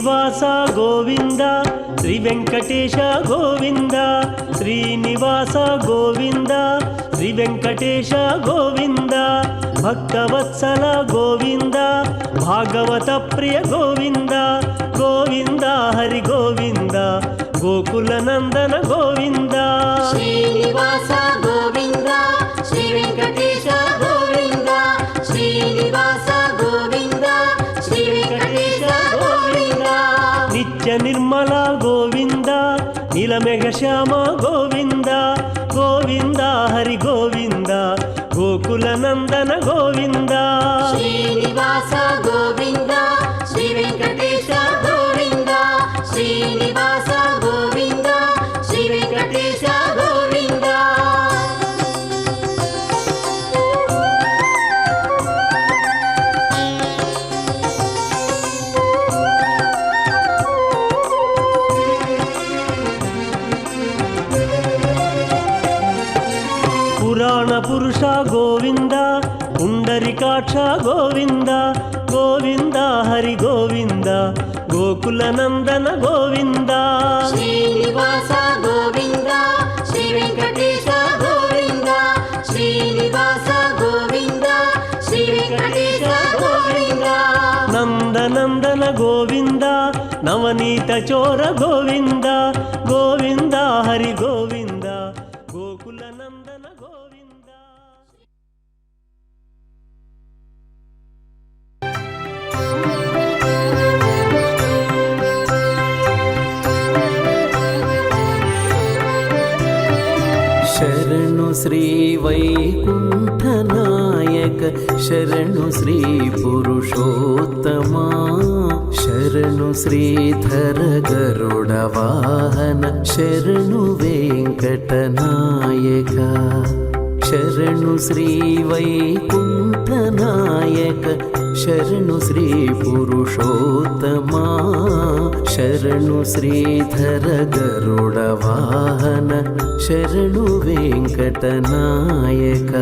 శ్రీనివాస గోవింద శ్రీ వెంకటేశ గోవింద శ్రీనివాస గోవింద శ్రీ వెంకటేశ గోవింద భక్తవత్సల గోవింద భాగవత ప్రియ గోవింద గోవింద హరి గోవింద గోకుల నందన గోవింద శ్రీనివాస గోవింద శ్రీ వెంకటేశ గోవింద శ్రీనివాస గోవింద శ్రీ వెంకటేశ గోవింద నిత్య నిర్మల గోవింద నీలమేఘ శ్యామ గోవింద గోవింద హరి గోవింద గోకుల నందన గోవింద శ్రీనివాస గోవింద శ్రీ వెంకటేశ గోవింద శ్రీనివాస గోవింద శ్రీ వెంకటేశ గోవింద పురాణ పురుష గోవింద పుండరికాక్ష గోవింద గోవింద హరి గోవింద గోకుల నందన గోవింద శ్రీనివాస గోవింద శ్రీ వెంకటేశ గోవింద శ్రీనివాస గోవింద శ్రీ వెంకటేశ గోవింద నందనందన గోవింద నవనీత చోర గోవింద గోవింద హరి గోవింద గోకుల నందన గోవింద ಶರಣು ಶ್ರೀ ವೈಕುಂಠನಾಯಕ ಶರಣು ಶ್ರೀ ಪುರುಷೋತ್ತಮ ಶರಣು ಶ್ರೀಧರ ಗರುಡ ವಾಹನ ಶರಣು ವೆಂಕಟನಾಯಕ ಶರಣು ಶ್ರೀ ವೈಕುಂಠನಾಯಕ ಶರಣು ಶ್ರೀ ಪುರುಷೋತ್ತಮ ಶರಣು ಶ್ರೀಧರ ಗರುಡ ವಾಹನ ಶರಣು ವೆಂಕಟನಾಯಕ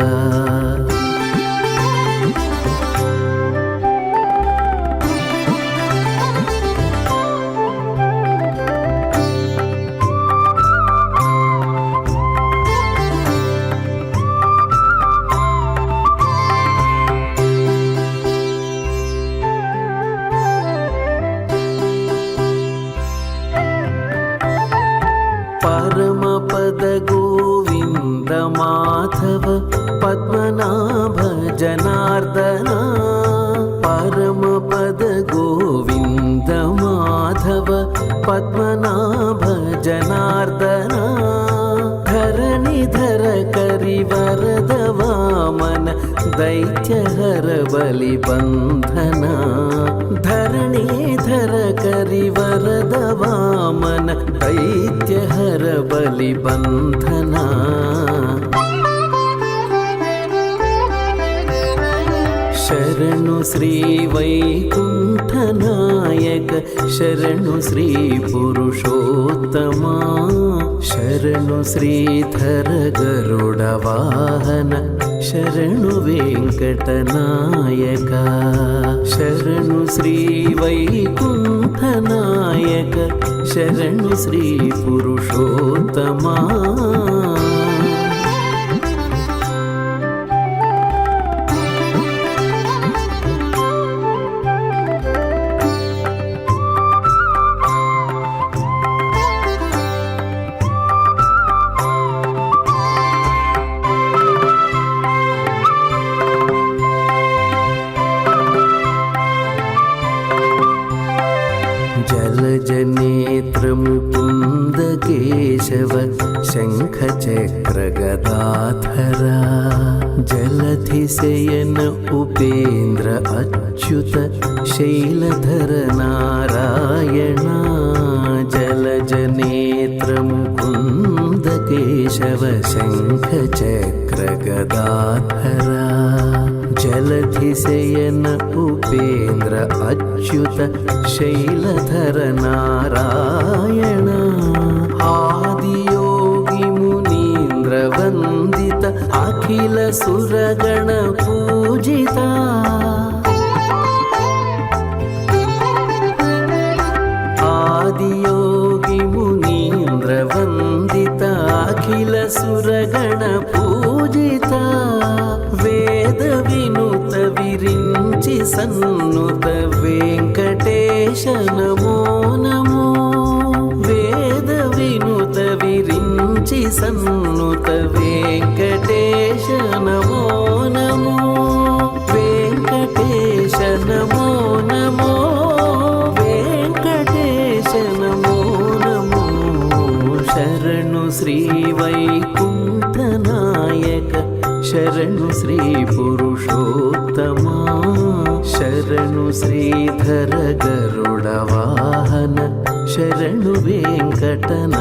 ಪರಮಪದ ಗೋವಿಂದ ಮಾಧವ ಪದ್ಮನಾಭ ಜನಾರ್ದನ ಪರಮಪದ ಗೋವಿಂದ ಮಾಧವ ಪದ್ಮನಾಭ ಜನಾರ್ದನ ಧರಣಿಧರ ಕರಿವರದ ವಾಮನ ದೈತ್ಯಹರ ಬಲಿ ಬಂಧನ ಧರಣಿಧರ ಕರಿವರದ ವಾಮನ ದೈತ್ಯಹರ ಬಲಿ ಬಂಧನ ಶರಣು ಶ್ರೀ ವೈಕುಂಠನಾಯಕ ಶರಣು ಶ್ರೀ ಪುರುಷೋತ್ತಮ ಶರಣು ಶ್ರೀಧರ ಗರುಡ ವಾಹನ ಶರಣು ವೆಂಕಟನಾಯಕ ಶರಣು ಶ್ರೀ ವೈಕುಂಠನಾಯಕ ಶರಣು ಶ್ರೀ ಪುರುಷೋತ್ತಮ जलजनेत्रमुकुन्द केशव शङ्खचक्रगदाधर जलधिशयन उपेन्द्र अच्युत शैलधर नारायण जलजनेत्रमुकुन्द केशव शङ्खचक्रगदाधर जलधिशयन उपेन्द्र अच्युत शैलधर नारायण आदियोगी मुनीन्द्र वन्दित अखिल सुरगण पूजिता సురగణ పూజిత వేద వినుత విరించి సన్నుత వెంకటేశ నమో నమో వేద వినుత విరించి సన్నుత వెంకటేశ నమో నమో వెంకటేశ నమో నమో వెంకటేశ నమో నమో శరణు శ్రీ వైకుంఠ నాయక శరణు శ్రీ పురుషోత్తమా శరణు శ్రీధర గరుడ వాహన శరణు వెంకటనాయక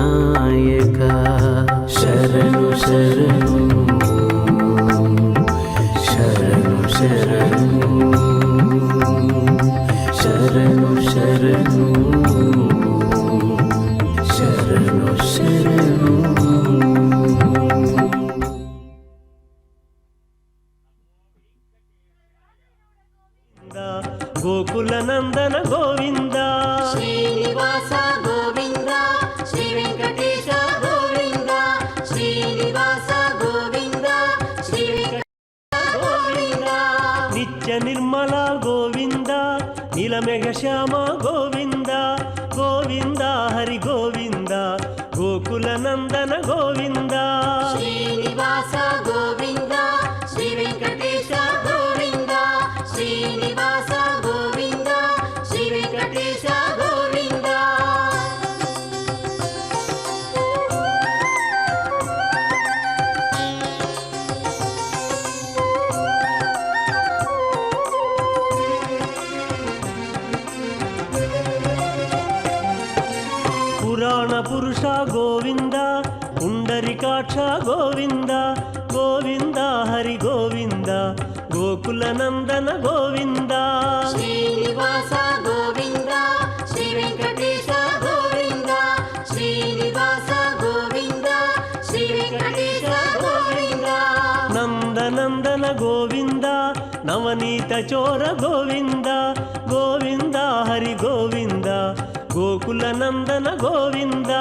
శరణు శరణు శరణు శరణు శరణు శరణు శరణు శరణు గోకుల నందన గోవింద శ్రీనివాస గోవింద శ్రీ వెంకటేశ గోవింద శ్రీనివాస గోవింద శ్రీ వెంకటేశ గోవింద నిత్య నిర్మల గోవింద నీలమేఘ శ్యామ గోవింద గోవింద హరి గోవింద గోకుల నందన గోవింద శ్రీనివాస గోవింద శ్రీ వెంకటేశ గోవింద శ్రీనివాస గోవింద శ్రీ వెంకటేశ గోవింద పురాణ పురుష గోవింద పుండరికాక్ష గోవింద గోవింద హరి గోవింద గోకుల నందన గోవింద శ్రీనివాస గోవింద శ్రీ వెంకటేశ గోవింద శ్రీనివాస గోవింద శ్రీ వెంకటేశ గోవింద నందనందన గోవింద నవనీత చోర గోవింద గోవింద హరి గోవింద గోకుల నందన గోవింద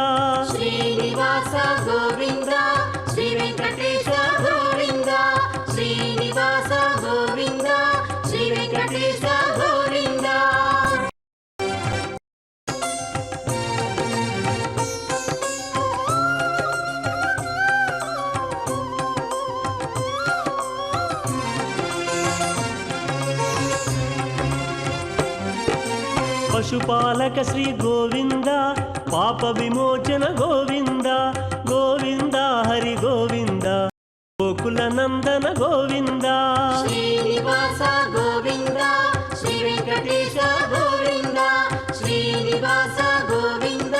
శ్రీనివాస గోవింద శ్రీ వెంకటేశ గోవింద శ్రీనివాస గోవింద శ్రీ వెంకటేశ గోవింద పశుపాలక శ్రీ గోవింద పాప విమోచన గోవింద గోవింద హరి గోవింద గోకుల నందన గోవింద శ్రీనివాస గోవింద శ్రీ వెంకటేశ గోవింద శ్రీనివాస గోవింద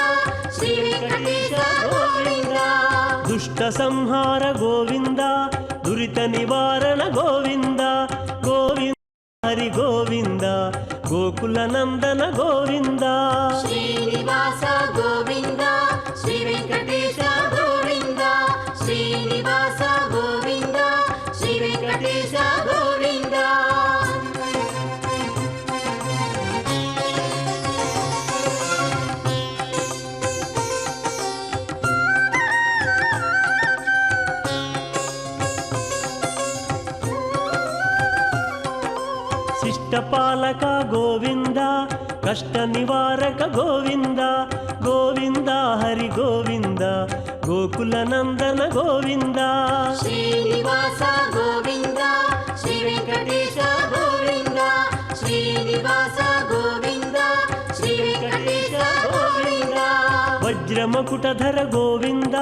శ్రీ వెంకటేశ గోవింద దుష్ట సంహార గోవింద దురిత నివారణ గోవింద గోవింద హరి గోవింద గోకుల నందన గోవింద శ్రీనివాస గోవింద శ్రీ వెంకటేశ గోవింద శ్రీనివాస గోవింద శ్రీ వెంకటేశ గోవింద శిష్టపాలక గోవింద కష్ట నివారక గోవింద గోవింద హరి గోవింద గోకుల నందన గోవింద శ్రీనివాస గోవింద శ్రీ వెంకటేశ గోవింద శ్రీనివాస గోవింద శ్రీ వెంకటేశ గోవింద వజ్రమకుటధర గోవింద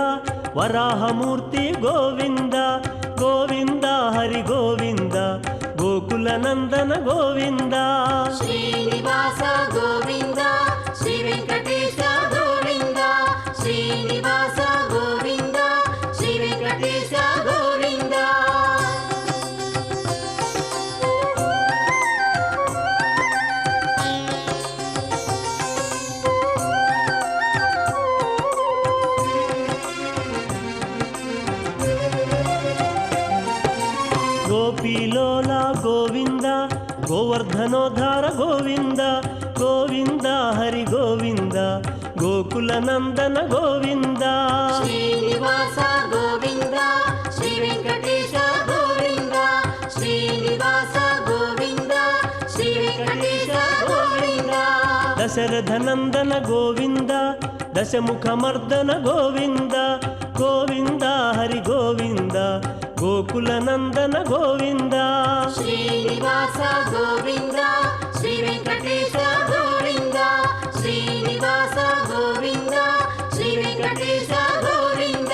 వరాహమూర్తి గోవింద గోవింద హరి గోవింద గోకుల నందన గోవింద శ్రీనివాస గోవింద శ్రీ వెంకటేశ గోవింద శ్రీనివాస గోవింద శ్రీ వెంకటేశ గోవింద గోపీలోల గోవింద గోవర్ధనోద్ధార గోవింద గోవింద హరి గోవింద గోకుల నందన గోవింద శ్రీనివాస గోవింద ಶ್ರೀ ವೆಂಕಟೇಶ ಗೋವಿಂದ ಶ್ರೀನಿವಾಸ ಗೋವಿಂದ ಶ್ರೀ ವೆಂಕಟೇಶ ಗೋವಿಂದ ದಶರಥ ನಂದನ ಗೋವಿಂದ ದಶಮುಖ ಮರ್ದನ ಗೋವಿಂದ ಗೋವಿಂದ ಹರಿ ಗೋವಿಂದ ಗೋಕುಲ ನಂದನ ಗೋವಿಂದ ಶ್ರೀನಿವಾಸ ಗೋವಿಂದ ಶ್ರೀ ವೆಂಕಟೇಶ ಗೋವಿಂದ ಶ್ರೀನಿವಾಸ ಗೋವಿಂದ ಶ್ರೀ ವೆಂಕಟೇಶ ಗೋವಿಂದ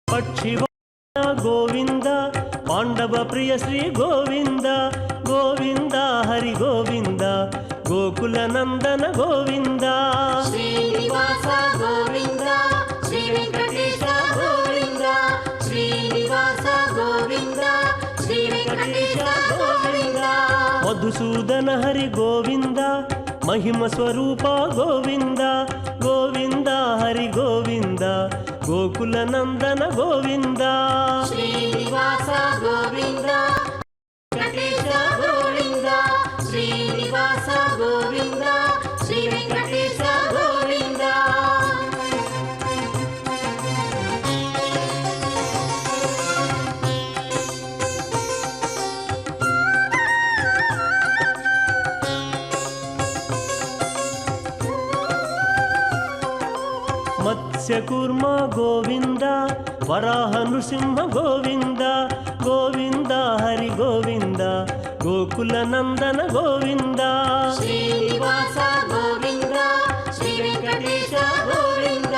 ಪಕ್ಷಿವಾಹನ ಗೋವಿಂದ ಪಾಂಡವ ಪ್ರಿಯ ಶ್ರೀ ಗೋವಿಂದ ಗೋವಿಂದ ಹರಿ ಗೋವಿಂದ ಗೋಕುಲ ನಂದನ ಗೋವಿಂದ ಶ್ರೀನಿವಾಸ ಗೋವಿಂದ ಶ್ರೀ ವೆಂಕಟೇಶ ಗೋವಿಂದ ಶ್ರೀನಿವಾಸ ಗೋವಿಂದ ಶ್ರೀ ವೆಂಕಟೇಶ ಗೋವಿಂದ ಮಧುಸೂದನ ಹರಿ ಗೋವಿಂದ ಮಹಿಮ ಸ್ವರೂಪ ಗೋವಿಂದ ಗೋವಿಂದ ಹರಿ ಗೋವಿಂದ ಗೋಕುಲ ನಂದನ ಗೋವಿಂದ ಶ್ರೀನಿವಾಸ ಗೋವಿಂದ ವೆಂಕಟೇಶ ಗೋವಿಂದ ಶ್ರೀನಿವಾಸ ಗೋವಿಂದ ಶ್ರೀ ವೆಂಕಟೇಶ ಗೋವಿಂದ ಮತ್ಸ್ಯಕೂರ್ಮ ಗೋವಿಂದ ವರಾಹ ನೃಸಿಂಹ ಗೋವಿಂದ ಗೋವಿಂದ ಹರಿ ಗೋವಿಂದ ಗೋಕುಲ ನಂದನ ಗೋವಿಂದ ಶ್ರೀನಿವಾಸ ಗೋವಿಂದ ಶ್ರೀ ವೆಂಕಟೇಶ ಗೋವಿಂದ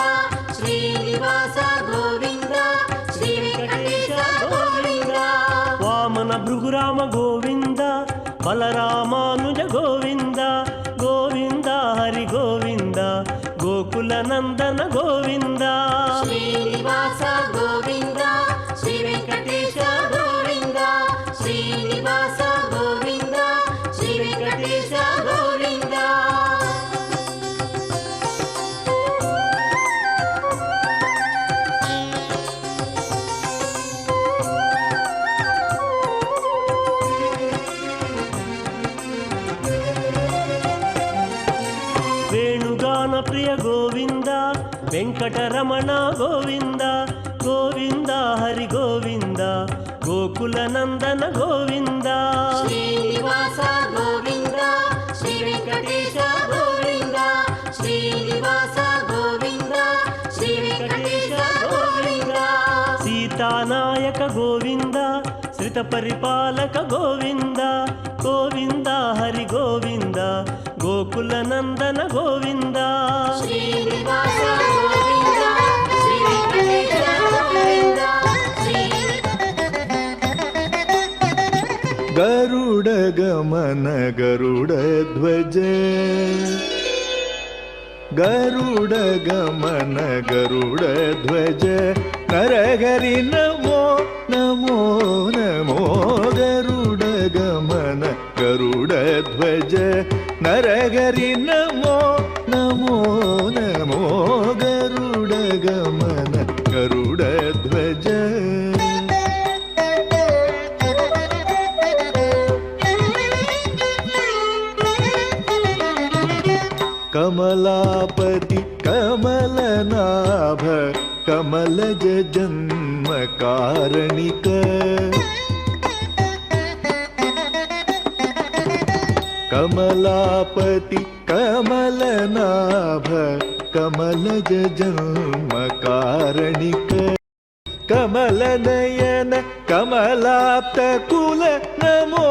ಶ್ರೀನಿವಾಸ ಗೋವಿಂದ ಶ್ರೀ ವೆಂಕಟೇಶ ಗೋವಿಂದ ವಾಮನ ಭೃಗುರಾಮ ಗೋವಿಂದ ಬಲರಾಮಾನುಜ ಗೋವಿಂದ ಗೋವಿಂದ ಹರಿ ಗೋವಿಂದ ಗೋಕುಲ ನಂದನ ಗೋವಿಂದ ಶ್ರೀನಿವಾಸ ಗೋವಿಂದ ಶ್ರೀ ವೆಂಕಟೇಶ ಗೋವಿಂದ ಶ್ರೀನಿವಾಸ ಗೋವಿಂದ ಶ್ರೀ ವೆಂಕಟೇಶ ಗೋವಿಂದ ವೇಣುಗಾನ ಪ್ರಿಯ ಗೋವಿಂದ ವೆಂಕಟರಮಣ ಗೋವಿಂದ ಗೋವಿಂದ ಹರಿ ಗೋವಿಂದ ಗೋಕುಲ ನಂದನ ಗೋವಿಂದ ಶ್ರೀನಿವಾಸ ಗೋವಿಂದ ಶ್ರೀ ವೆಂಕಟೇಶ ಗೋವಿಂದ ಶ್ರೀನಿವಾಸ ಗೋವಿಂದ ಶ್ರೀ ವೆಂಕಟೇಶ ಗೋವಿಂದ ಸೀತಾನಾಯಕ ಗೋವಿಂದ ಶ್ರಿತ ಪರಿಪಾಲಕ ಗೋವಿಂದ ಗೋವಿಂದ ಹರಿ ಗೋವಿಂದ ಗೋಕುಲ ನಂದನ ಗೋವಿಂದ ಶ್ರೀನಿವಾಸ ಗೋವಿಂದ ಶ್ರೀ ವೆಂಕಟೇಶ ಗೋವಿಂದ ಗರುಡ ಗಮನ ಗರುಡ ಧ್ವಜ ಗರುಡ ಗಮನ ಗರುಡ ಧ್ವಜ ನರಹರಿ ನಮೋ ನಮೋ ನಮೋ ಗರುಡ ಗಮನ ಗರುಡ ಧ್ವಜ ನರಹರಿ ನಮೋ ನಮೋ ನಮೋ ಗರುಡ ಗಮನ ಗರುಡ ಧ್ವಜ कमलापति कमलनाभ कमलज जन्म कारणिक कमलापति कमलनाभ कमलज जन्म कारणिक कमलनयन कमलाप्त कुल नमो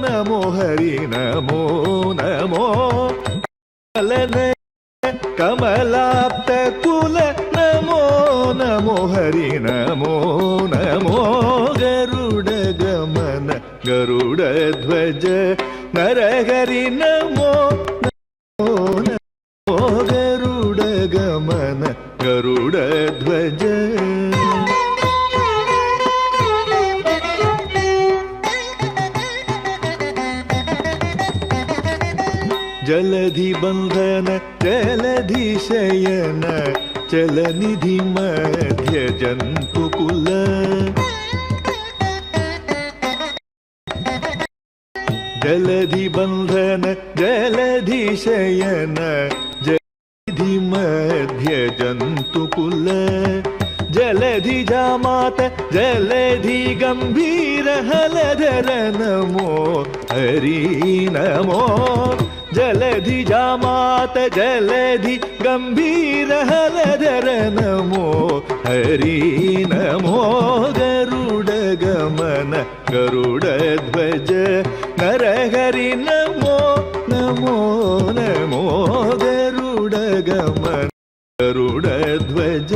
नमो हरि नमो नमो कमलाप्त कुल नमो नमो हरि नमो नमो गरुड गमन गरुड ध्वज नरहरि नमो नमो नमो गरुड गमन गरुड ध्वज जलधि बंधन जलधि शयन चलनिधि मध्य जन्तुकुल जलधि बन्धन जलधि शयन जलधि मध्य जन्तुकुल जलधि जामात जलधि गम्भीर हलधर नमो हरि नमो जलधि जामात जलधि गम्भीर हलधर नमो हरि नमो गरुड गमन गरुड ध्वज नरहरि नमो नमो नमो गरुड गमन गरुड ध्वज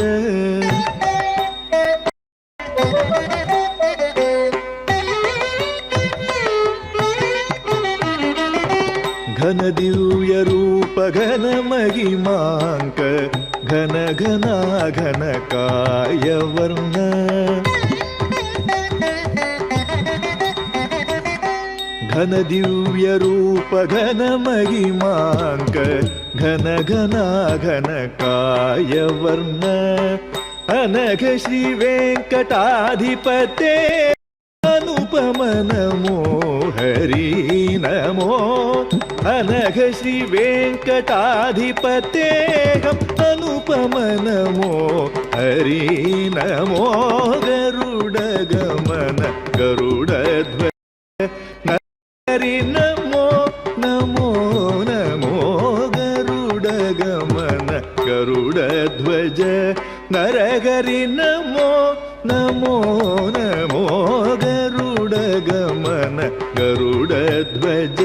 घन दिव्य रूप घन महिमांक घन घना घन काय वर्ण घन दिव्य रूप घन महिमांक घन घना घन काय वर्ण अनघ श्री वेंकटाधिपते अनुपम नमो हरि नमो अनघ श्री वेंकटाधिपते अनुपम नमो हरि नमो गरुड गमन गरुड ध्वज हरि नमो नमो नमो गरुड गमन गरुड ध्वज नरहरि नमो नमो नमो गरुड गमन गरुड ध्वज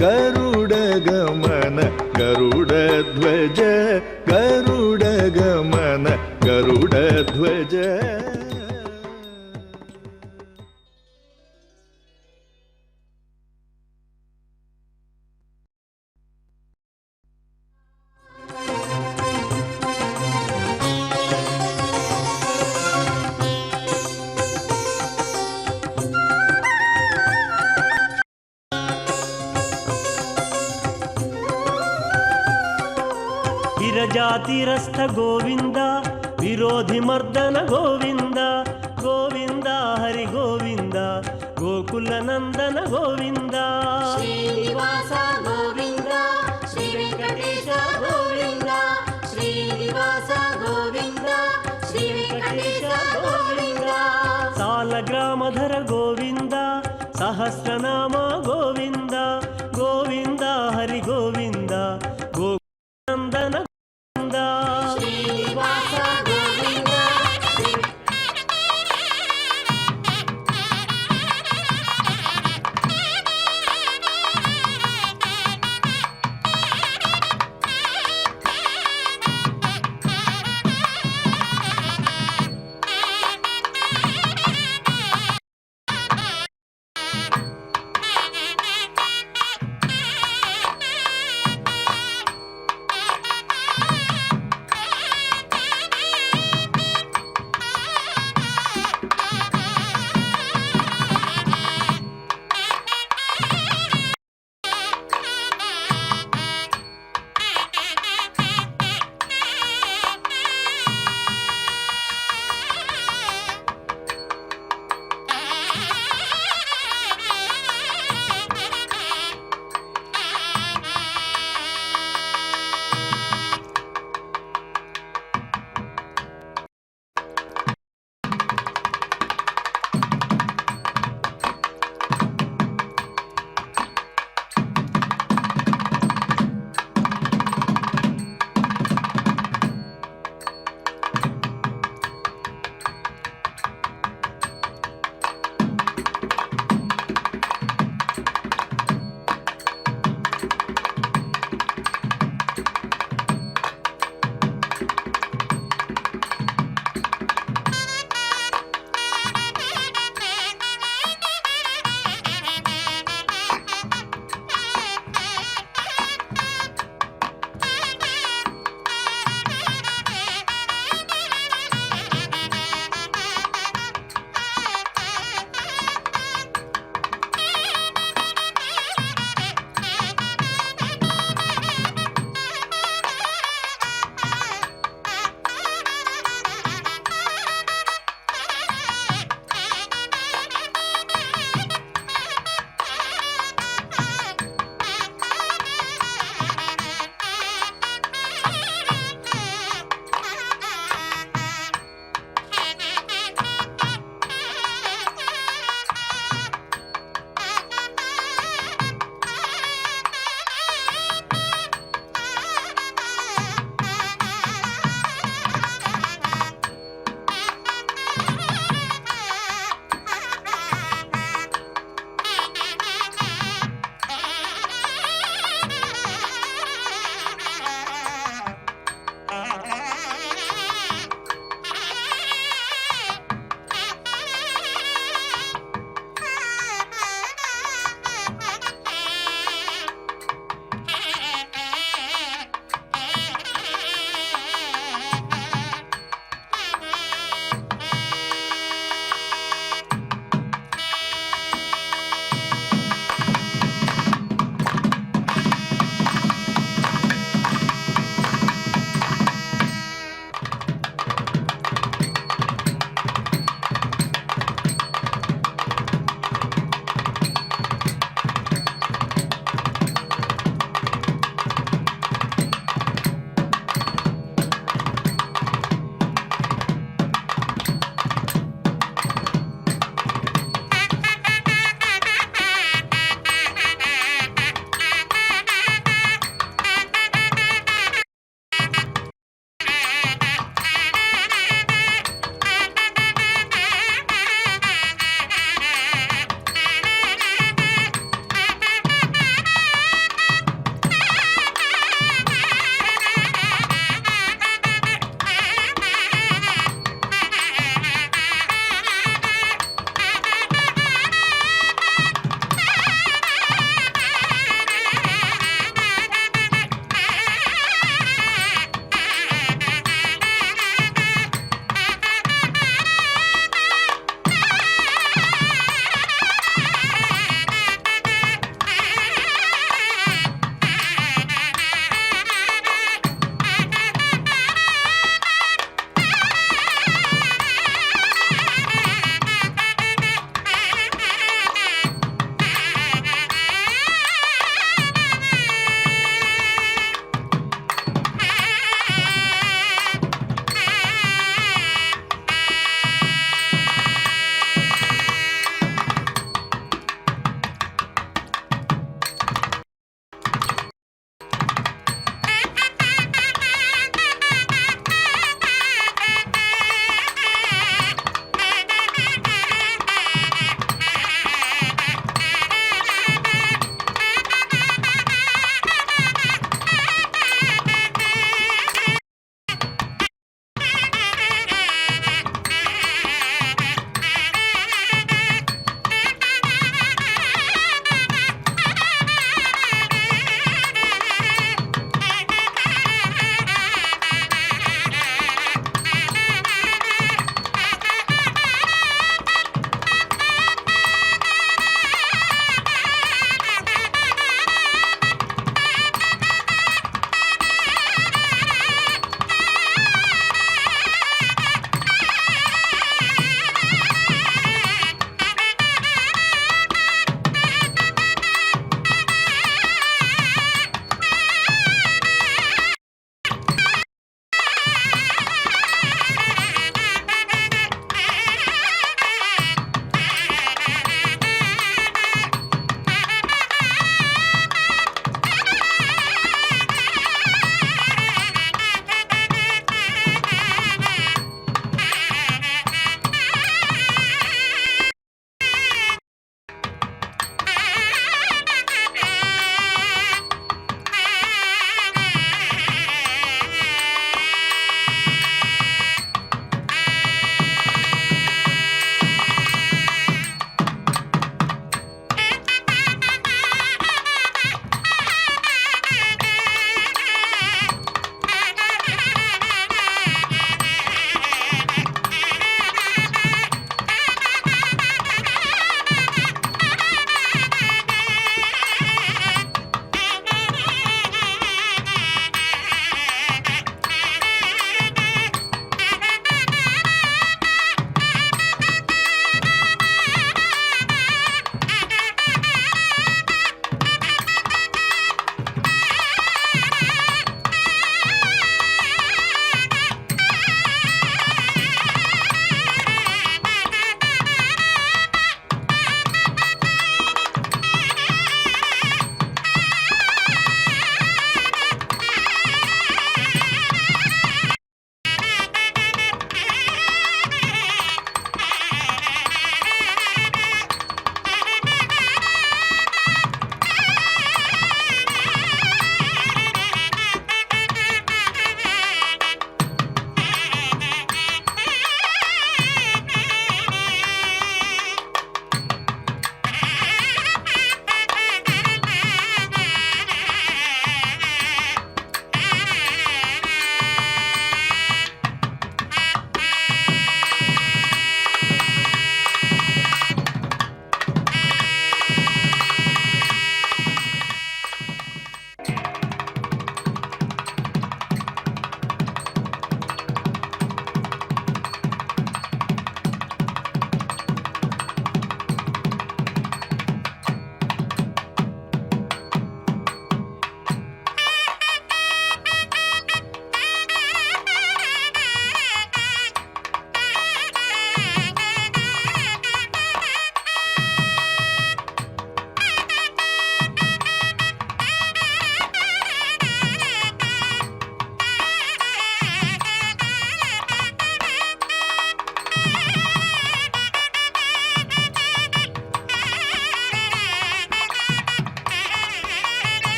गरुड गमन गरुड ध्वज गरुड गमन गरुड ध्वज विरजातिरस्थ गोविंद विरोधि मर्दन गोविंद गोविंद हरि गोविंद गोकुल नंदन गोविंद श्रीनिवास गोविंद श्री वेंकटेश गोविंद श्रीनिवास गोविंद श्री वेंकटेश गोविंद सालग्रामधर गोविंद सहस्रनाम गोविंद गोविंद हरि गोविंद गोकुलनंदन गोविंद श्रीनिवास गोविंद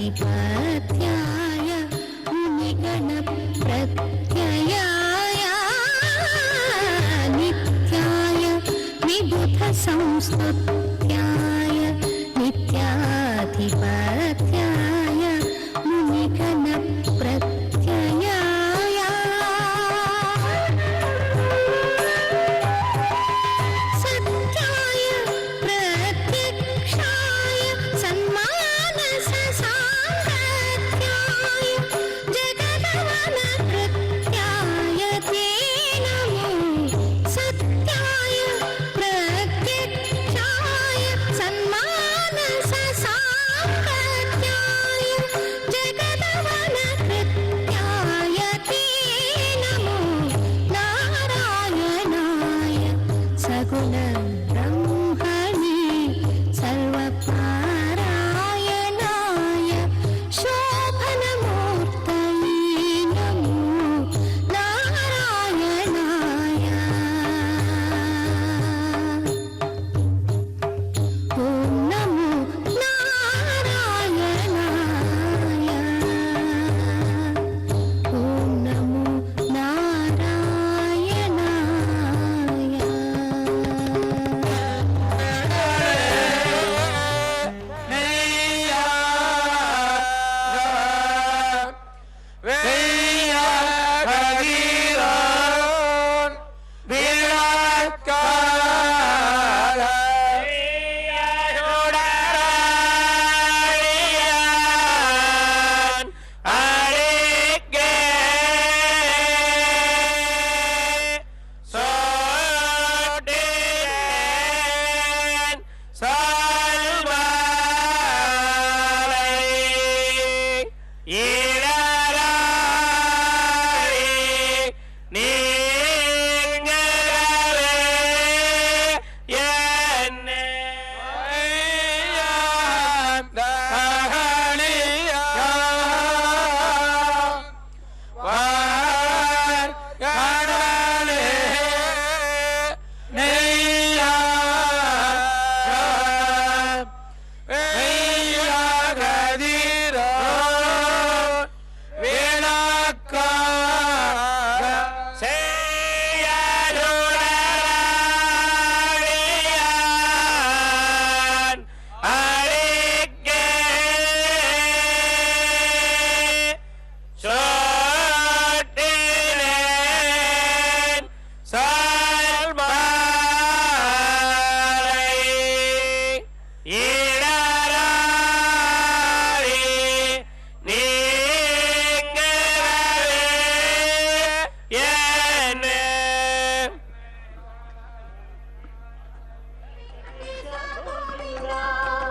नित्याधिपत्याय मुनिगणप्रत्ययाय नित्याय विबुधसंस्तुत्याय नित्याधिपत्याय मुनिगणप्रत्ययाय सत्याय प्रत्यक्षाय सन्मानससाङ्गत्याय जगदवनकृत्याय ते नमो सत्याय प्रत्यक्षाय सन्मानससाङ्गत्याय जगदवनकृत्याय ते नमो नारायणाय सगुणब्रह्मणे सर्वपारायणाय शोभनमूर्तये नमो नारायणाय ॐ नमो नारायणाय ॐ नमो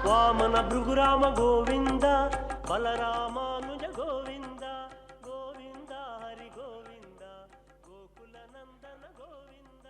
ವಾಮನ ಭೃಗುರಾಮ ಗೋವಿಂದ ಬಲರಾಮಾನುಜ ಗೋವಿಂದ ಗೋವಿಂದ ಹರಿ ಗೋವಿಂದ ಗೋಕುಲ ನಂದನ ಗೋವಿಂದ.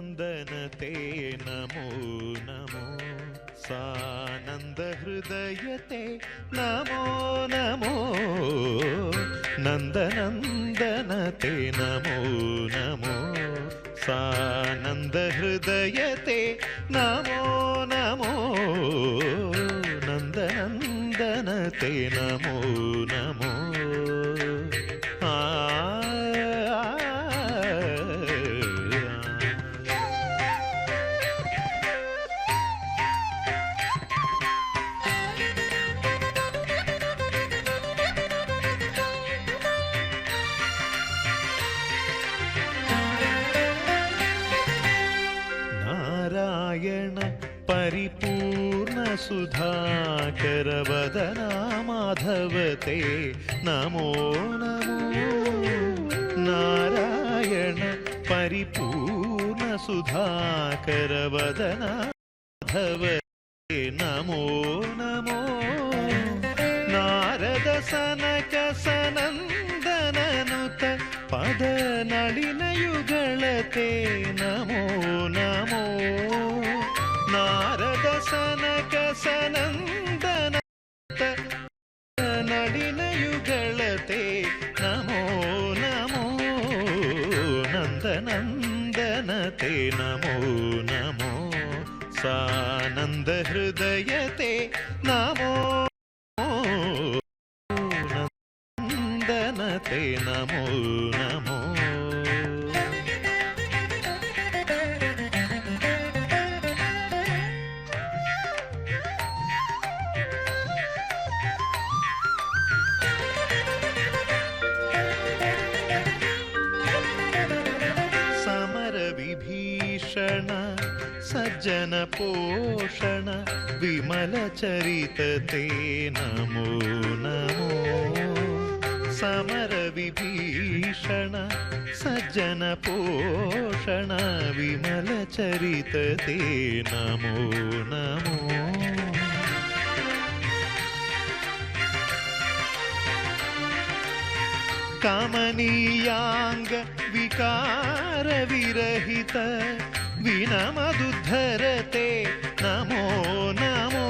नन्दनते नमो नमो सानन्दहृदयते नमो नमो नन्दनन्दनते नमो नमो सानन्दहृदयते नमो नमो नन्दनन्दनते नमो नमो नारायण परिपूर्ण सुधाकरवदना माधवते नमो नमो नारायण परिपूर्ण सुधाकरवदना माधवते नमो नमो नारद सनक सनन्दननुत पद नलिनयुगलते नमो नमो नारद सनक सनन्दननुत नलिनयुगलते नमो नमो नन्दनन्दनते नमो नमो सानन्दहृदयते नमो नन्दनते नमो नमो समरविभीषण सज्जन पोषण विमल चरितते नमो नमो समर विभीषण सज्जन पोषण विमल चरितते नमो नमो कमनीयांग विकार विरहित विनमदुद्धरते नमो नमो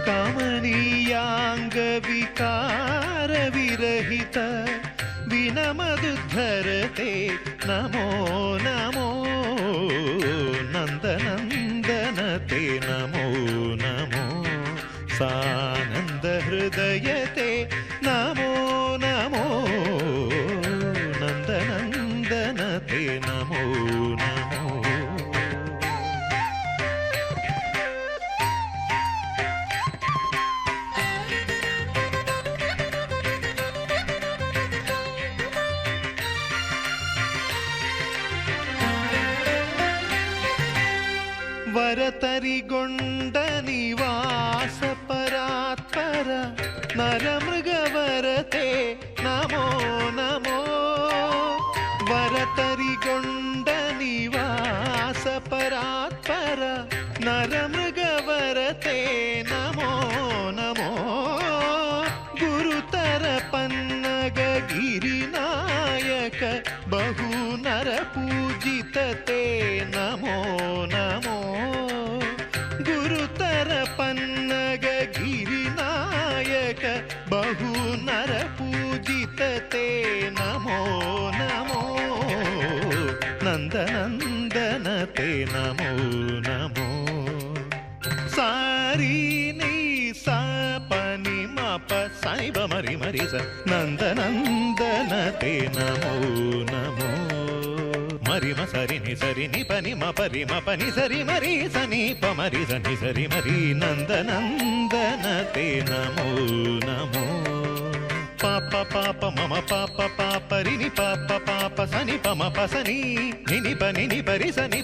कमनीयांग विकार विरहित विनमदुद्धरते नमो नमो नन्दनन्दनते नमो नमो सानन्दहृदयते नमो नमो नन्दनन्दनते नमो नमो वरतरिगोण्ड निवास परात्पर नरमृगवरते नमो नमो वरतरिगोण्ड निवास परात्पर नरमृगवरते नमो नमो गुरुतर पन्नग गिरिनायक बहु नर पूजितते नमो नमो गुरुतर पन्नग गिरिनायक बहु नर पूजितते नमो नमो नन्दनन्दनते नमो नमो सारी नी सा पनि मप साईब मरि मरि स नन्दनन्दनते नमो नमो मरि म सरि नि पनि म परि म पनि सरि मरि सनि प मरि सनि सरि मरि नन्दनन्दनते नमो नमो पाप पाप मम पाप पाप रि नि पाप पाप सनि प म प सनि नि परि सनि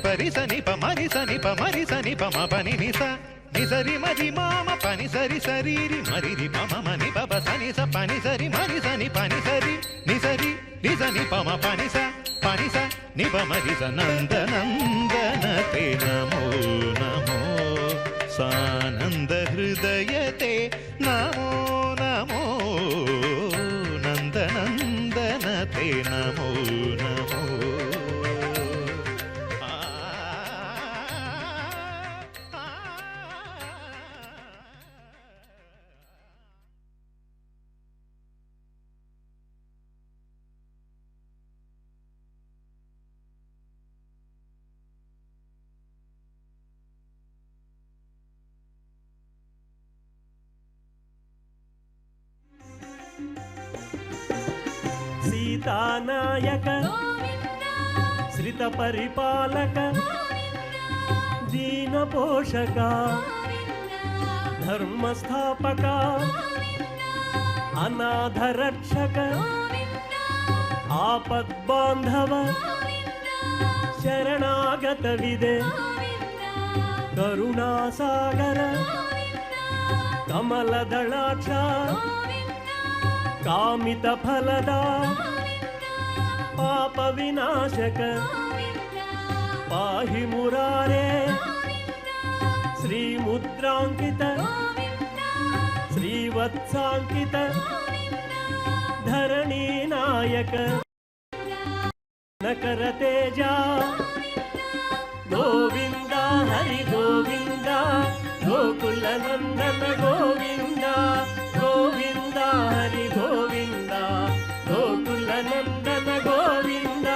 प मरि सनि प मरि सनि प म पनि नि सा नि सरि मरि माम पनि सरि सरि रि मरि रि प म नि प प सनि स पनि सरि मरि सनि पनि सरि नि सरि नि सनि प म पनि सा नि प मरि स नन्दनन्दनते नमो नमो सानन्दहृदयते नमो नमो नन्दनन्दनते नमो नमो సీతానాయక శ్రిత పరిపాలక దీన పోషక ధర్మ స్థాపక అనాథ రక్షక ఆపద్బాంధవ శరణాగత విదే కరుణాసాగర కమలదళాక్ష కామిత ఫలద పాప వినాశక పాహి మురారే శ్రీముద్రాంకిత శ్రీవత్సాంకిత ధరణీ నాయక నకర తేజ గోవింద హరి గోవింద గోకుల నందన గోవింద గోవింద హరి గోవింద గోకుల నందన గోవింద.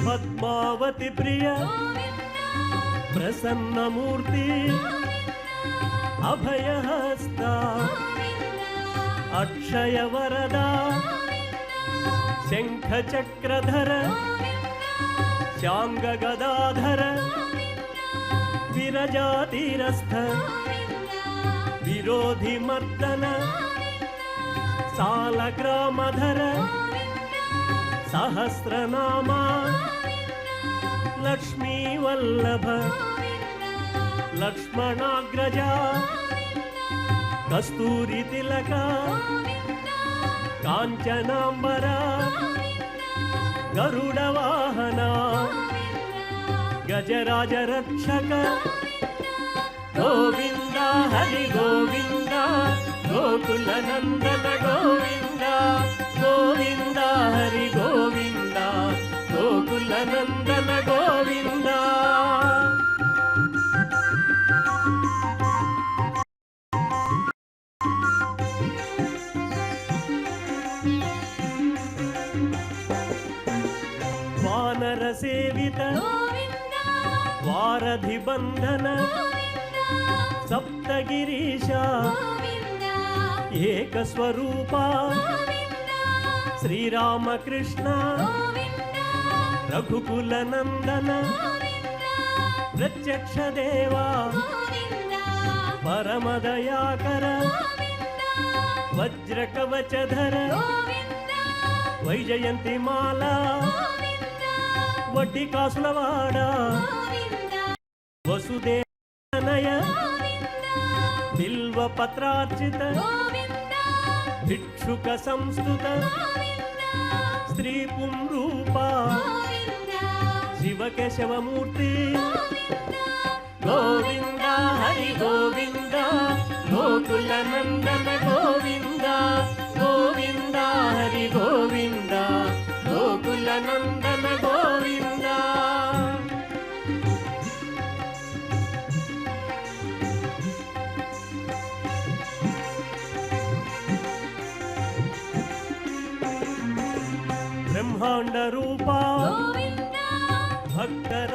పద్మావతి ప్రియ ప్రసన్నమూర్తి అభయహస్త అక్షయ వరద శంఖ చక్రధర శాంగ గదాధర విరజాతిరస్థ విరోధి మర్దన సాలగ్రామధర సహస్రనామ లక్ష్మీ వల్లభ లక్ష్మణాగ్రజ కస్తూరి తిలక కాంచనాంబర గరుడ వాహన గజరాజ రక్షక గోవింద హరి గోవింద గోకుల నందన గోవింద గోవింద హరి గోవింద గోకుల నందన గోవింద. వానర సేవిత వారధి బంధన సప్తగిరీశ ఏక స్వరూప శ్రీరామకృష్ణ రఘుకుల నందన ప్రత్యక్ష దేవా పరమదయాకర వజ్రకవచధర వైజయంతి మాల వడ్డీ కాసులవాడ వసుదేవనయ బిల్వ పత్రార్చిత భిక్షుక సంస్థుత స్త్రీ పుంరూప శివకేశవమూర్తి గోవింద హరి గోవింద గోకుల నందన గోవింద గోవింద హరి గోవింద గోకుల నందన గోవింద. బ్రహ్మాండ రూప భక్తర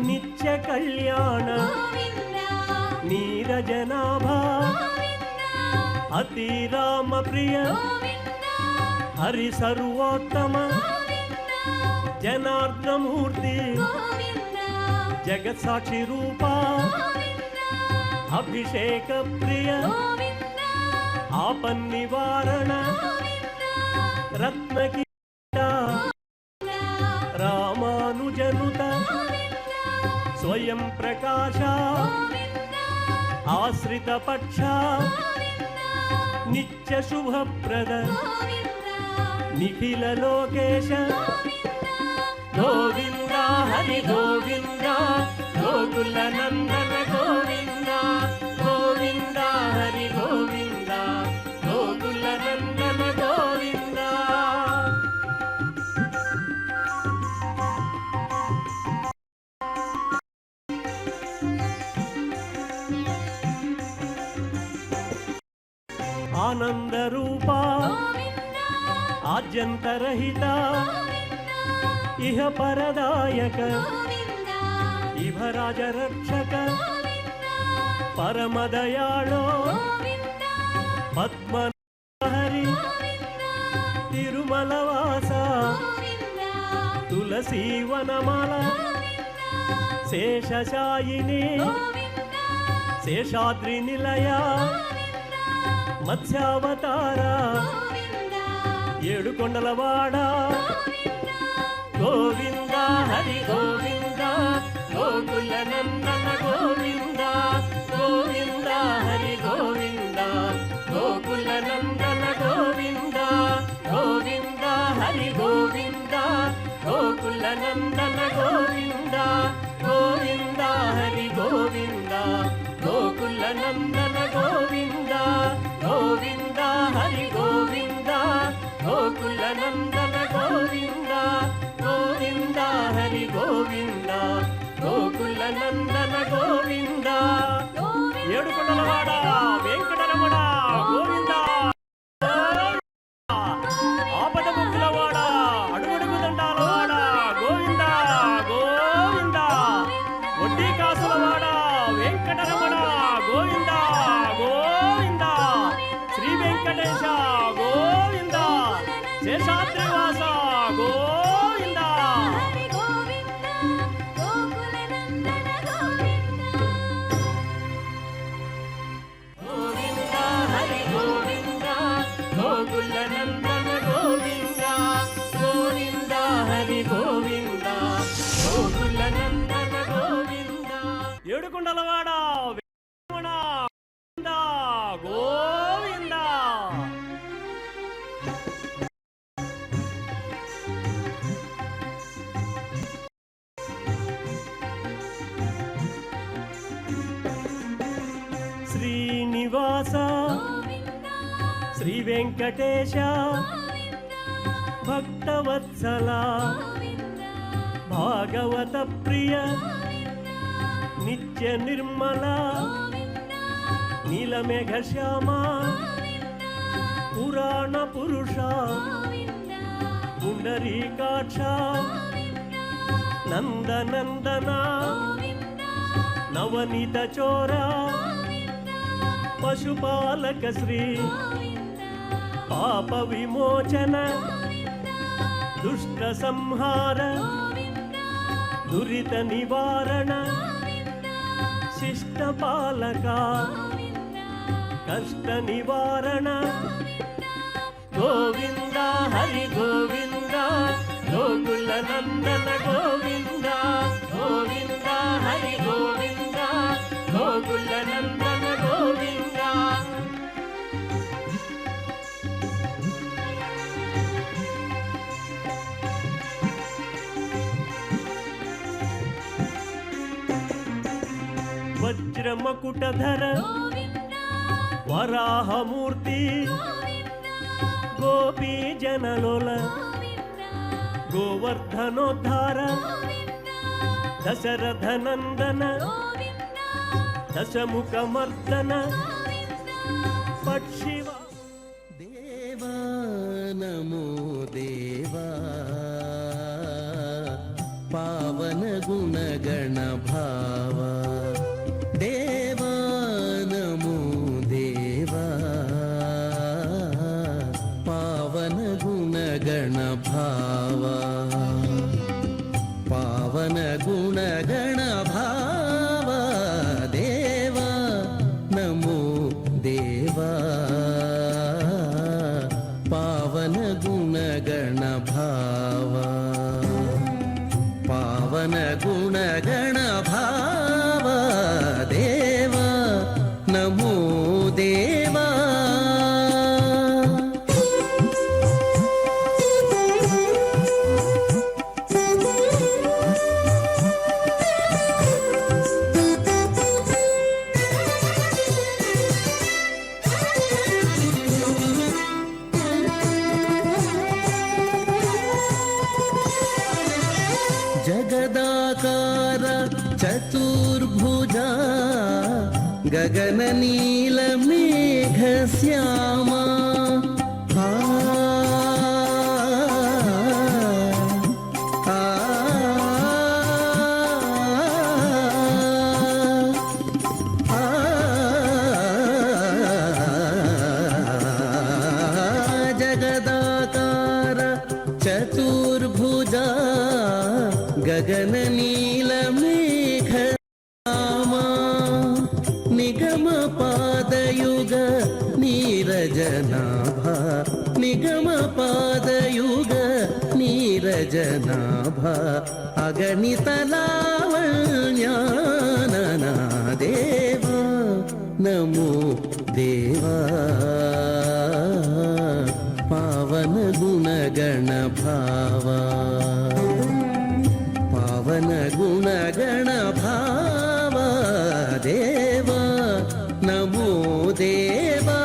నిత్య కళ్యాణ నీరజనాభ అతి రామ ప్రియ హరి సర్వోత్తమ జనార్దనమూర్తి జగత్ సాక్షి రూప అభిషేక ప్రియ ఆపన్నివారణ రత్నకీట రామానుజనుత స్వయం ప్రకాశ ఆశ్రిత పక్ష నిత్య శుభప్రద నిఖిల లోకేశ గోవింద హరి గోవింద గోకుల నందన గోవింద గోవింద హరి గోవింద గోకుల నందన గోవింద. ఆనంద రూప ఆద్యంతరహిత ಇಹ ಪರದಾಯಕ ಗೋವಿಂದ ಇಹರಾಜ ರಕ್ಷಕ ಗೋವಿಂದ ಪರಮದಯಾಳೋ ಗೋವಿಂದ ಪದ್ಮಹರಿ ಗೋವಿಂದ ತಿರುಮಲವಾಸ ಗೋವಿಂದ ತುಳಸಿ ವನಮಾಲ ಶೇಷಶಾಯಿನಿ ಗೋವಿಂದ ಶೇಷಾದ್ರಿ ನಿಲಯ మత్స్యావతార ఏడుకొండలవాడ గోవింద హరి గోవింద గోకుల నందన గోవింద గోవింద హరి గోవింద గోకుల నందన గోవింద గోవింద హరి గోవింద గోకుల నందన గోవింద గోవింద హరి గోవింద గోకుల నందన గోవింద గోవింద హరి గోవింద గోకుల నందన గోవింద గోవింద హరి గోవింద గోకుల నందన గోవింద ఏడుకొండలవాడ వెంకటరమణ గోవింద ఆపద ముక్కులవాడ అడుగడుగు దండాలవాడ గోవింద గోవింద వడ్డీ కాసులవాడ వెంకటరమణ గోవింద గోవింద శ్రీ వెంకటేశ గోవింద శేషాద్రివాస గోవింద గోవింద హరి గోవింద గోకుల నందన గోవింద గోవింద హరి గోవింద గోకుల నందన గోవింద ఏడుకొండలవాడ వెంకటరమణ గోవింద శ్రీనివాస శ్రీ వెంకటేశ భక్తవత్సల భాగవత ప్రియ నిత్య నిర్మల నీలమేఘ శ్యామ పురాణ పురుష పుండరీకాక్ష నందనందన నవనీత చోర పశుపాలక శ్రీ పాప విమోచన దుష్ట సంహార దురిత నివారణ శిష్ట పాలక కష్ట నివారణ గోవింద హరి గోవింద గోకుల నందన గోవింద గోవింద హరి గోవింద గోకుల నందన గోవింద వజ్రమకుటధర వరాహమూర్తి గోపీ జనలోల గోవర్ధనోద్ధార దశరథ నందన దశముఖమర్దన పక్షివ దేవా నమో దేవా పావన గుణగణ భావ దేవా నమో దేవా పావన గుణగణ భావ పావన గుణగణ భావ దేవా నమో దేవా పావన గుణగణ భావ పావన గుణగణ భావ దేవా నమో దేవా జగదాకార చతుర్భుజా గగన నీల మేఘ శ్యామా ఆ పంಕಜನಾಭ ನಿಗಮ ಪಾದಯುಗ ನೀರಜನಾಭ ಅಗಣಿತ ಲಾವಣ್ಯಾನನ ದೇವ ನಮೋ ದೇವಾ ಪಾವನ ಗುಣಗಣ ಭಾವ ಪಾವನ ಗುಣಗಣ ಭಾವ ದೇವ ನಮೋ ದೇವಾ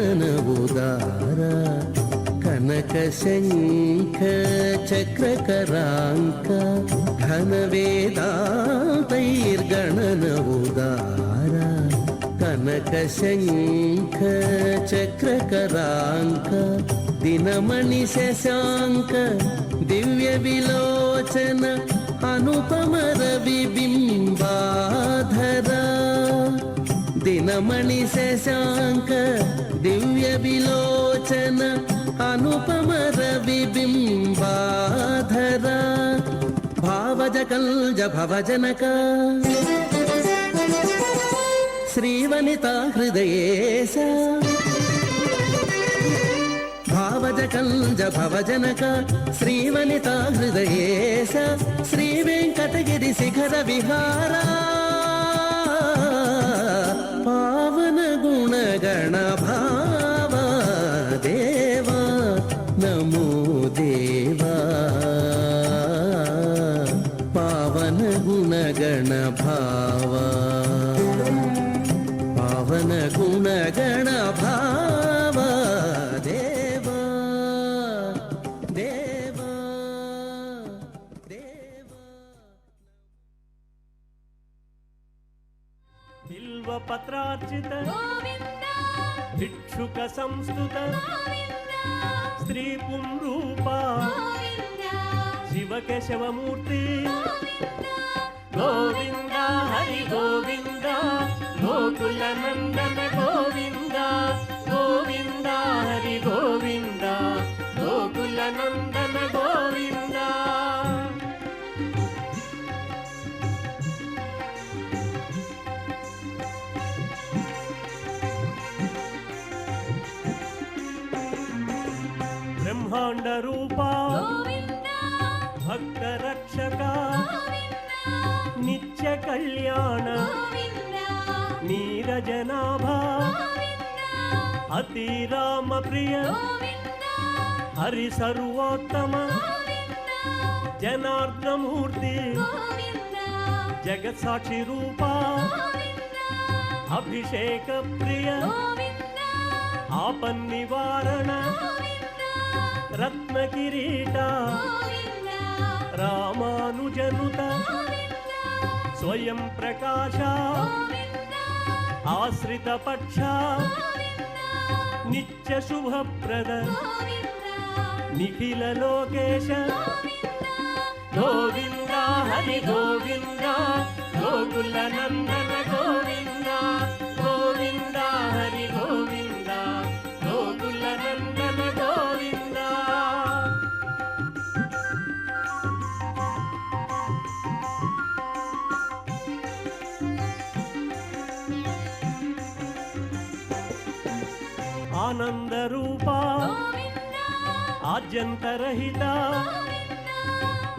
ವೇದಾಂತೈರ್ಗಣನವುದಾರ ಕನಕ ಶಂಖ ಚಕ್ರಕರಾಂಕ ಘನ ವೇದಾಂತೈರ್ಗಣನವುದಾರ ಕನಕ ಶಂಖ ಚಕ್ರಕರಾಂಕ ದಿನಮಣಿ ಶಶಾಂಕ ದಿವ್ಯ ವಿಲೋಚನ ಅನುಪಮ ರವಿ ಬಿಂಬಾಧರ ದಿನಮಣಿ ಶಶಾಂಕ ದಿವ್ಯ ವಿಲೋಚನ ಅನುಪಮ ರವಿ ಬಿಂಬಾಧರ ಭಾವಜ ಕಲ್ಜ ಭವಜನಕ ಶ್ರೀವನಿತಾ ಹೃದಯೇಶ ಭಾವಜ ಕಲ್ಜ ಭವಜನಕ ಶ್ರೀವನಿತಾ ಹೃದಯೇಶ ಶ್ರೀ ವೆಂಕಟಗಿರಿ ಶಿಖರ ವಿಹಾರ ಪಾವನ ಗುಣಗಣ ಭಾವ ದೇವ ನಮೋ ದೇವ ಪಾವನ ಗುಣಗಣ ಭಾವ ಪಾವನ ಗುಣಗಣ ಭಾವ ದೇವ ದೇವ ದೇವ ಬಿಲ್ವ ಪತ್ರಾರ್ಚಿತ ಗೋವಿಂದ ಭಿಕ್ಷುಕ ಸಂಸ್ತುತ ಗೋವಿಂದ ಸ್ತ್ರೀ ಪುಂರೂಪ ಗೋವಿಂದ ಶಿವಕೇಶವಮೂರ್ತಿ ಗೋವಿಂದ ಗೋವಿಂದ ಹರಿ ಗೋವಿಂದ ಗೋಕುಲ ನಂದನ ಗೋವಿಂದ ಗೋವಿಂದ ಹರಿ ಗೋವಿಂದ ಗೋಕುಲ ನಂದನ ಗೋವಿಂದ ಬ್ರಹ್ಮಾಂಡ ರೂಪ ಗೋವಿಂದ ಭಕ್ತ ರಕ್ಷಕ ಗೋವಿಂದ ನಿತ್ಯ ಕಲ್ಯಾಣ ಗೋವಿಂದ ನೀರಜನಾಭ ಗೋವಿಂದ ಅತಿ ರಾಮ ಪ್ರಿಯ ಗೋವಿಂದ ಹರಿ ಸರ್ವೋತ್ತಮ ಗೋವಿಂದ ಜನಾರ್ದನ ಮೂರ್ತಿ ಗೋವಿಂದ ಜಗತ್ ಸಾಕ್ಷಿ ರೂಪ ಗೋವಿಂದ ಅಭಿಷೇಕ ಪ್ರಿಯ ಗೋವಿಂದ ಆಪನ್ ನಿವಾರಣ ಗೋವಿಂದ ರತ್ನ ಕಿರೀಟ ಗೋವಿಂದ ರಾಮಾನುಜನುತ ಗೋವಿಂದ ಸ್ವಯಂ ಪ್ರಕಾಶ ಗೋವಿಂದ ಆಶ್ರಿತ ಪಕ್ಷ ಗೋವಿಂದ ನಿತ್ಯ ಶುಭಪ್ರದ ಗೋವಿಂದ ನಿಖಿಲ ಲೋಕೇಶ ಗೋವಿಂದ ಹರಿ ಗೋವಿಂದ ಗೋಕುಲ ನಂದನ ಗೋವಿಂದ ಗೋವಿಂದ ಹರಿ ಗೋವಿಂದ ಗೋಕುಲ ನಂದನ ಗೋವಿಂದ ಆನಂದ ರೂಪ ಗೋವಿಂದ ಆದ್ಯಂತರಹಿತ ಗೋವಿಂದ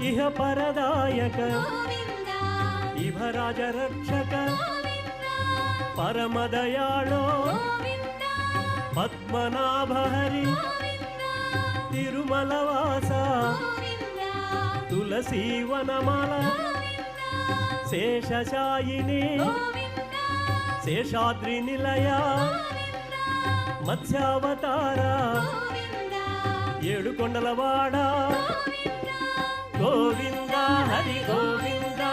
ಇಹ ಪರದಾಯಕ ಗೋವಿಂದ ಇಭರಾಜ ರಕ್ಷಕ ಗೋವಿಂದ ಪರಮದಯಾಳೋ ಗೋವಿಂದ ಪದ್ಮನಾಭ ಹರಿ ಗೋವಿಂದ ತಿರುಮಲವಾಸ ಗೋವಿಂದ ತುಳಸಿ ವನಮಾಲ ಶೇಷಶಾಯಿನಿ ಗೋವಿಂದ ಶೇಷಾದ್ರಿ ನಿಲಯ ಮತ್ಸ್ಯಾವತಾರ ಗೋವಿಂದ ಏಳು ಕೊಂಡಲವಾಡ ಗೋವಿಂದ ಹರಿ ಗೋವಿಂದ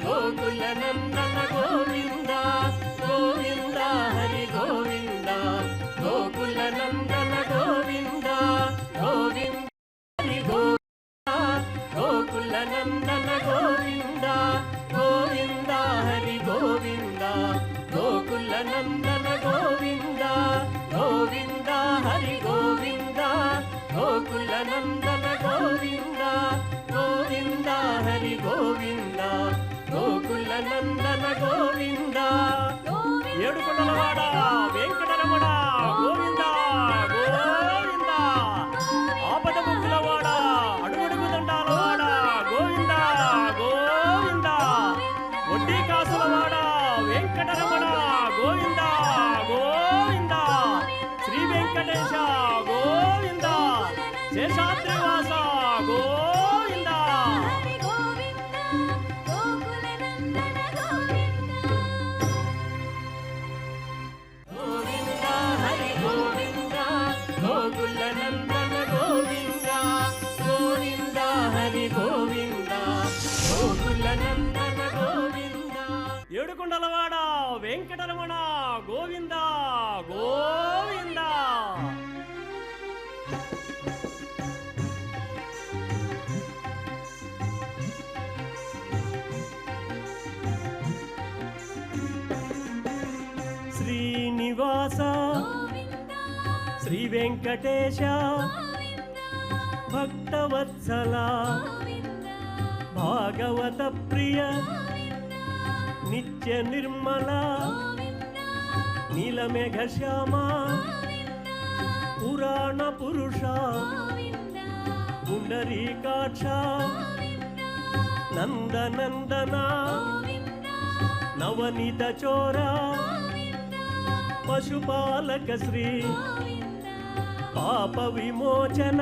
ಗೋಕುಲ ನಂದನ ಗೋವಿಂದ ಗೋವಿಂದ ಹರಿ ಗೋವಿಂದ ಗೋಕುಲ ನಂದನ ಗೋವಿಂದ ಗೋವಿಂದ ಹರಿ ಗೋವಿಂದ ಗೋಕುಲ ನಂದನ ಗೋವಿಂದ ಗೋವಿಂದ ಹರಿ ಗೋವಿಂದ నందన గోవింద ఏడుకొండలవాడ వెంకటరమణ గోవింద గోవింద ఆపద ముక్కులవాడ అడుగడుగు దండాలవాడ గోవింద గోవింద వడ్డీ కాసులవాడ వెంకటరమణ గోవింద గోవింద శ్రీ వెంకటేశ గోవింద శేషాద్రివాస గోవింద హరి గోవింద గోకుల నందన గోవింద గోవింద హరి గోవింద గోకుల నందన గోవింద ఏడుకొండలవాడ వెంకటరమణ గోవింద గోవింద శ్రీనివాస శ్రీ వెంకటేశ భక్తవత్సల భాగవత ప్రియ నిత్య నిర్మల నీలమేఘ శ్యామ పురాణ పురుష పుండరీకాక్ష నందనందన నవనీత చోర పశుపాలక శ్రీ పాప విమోచన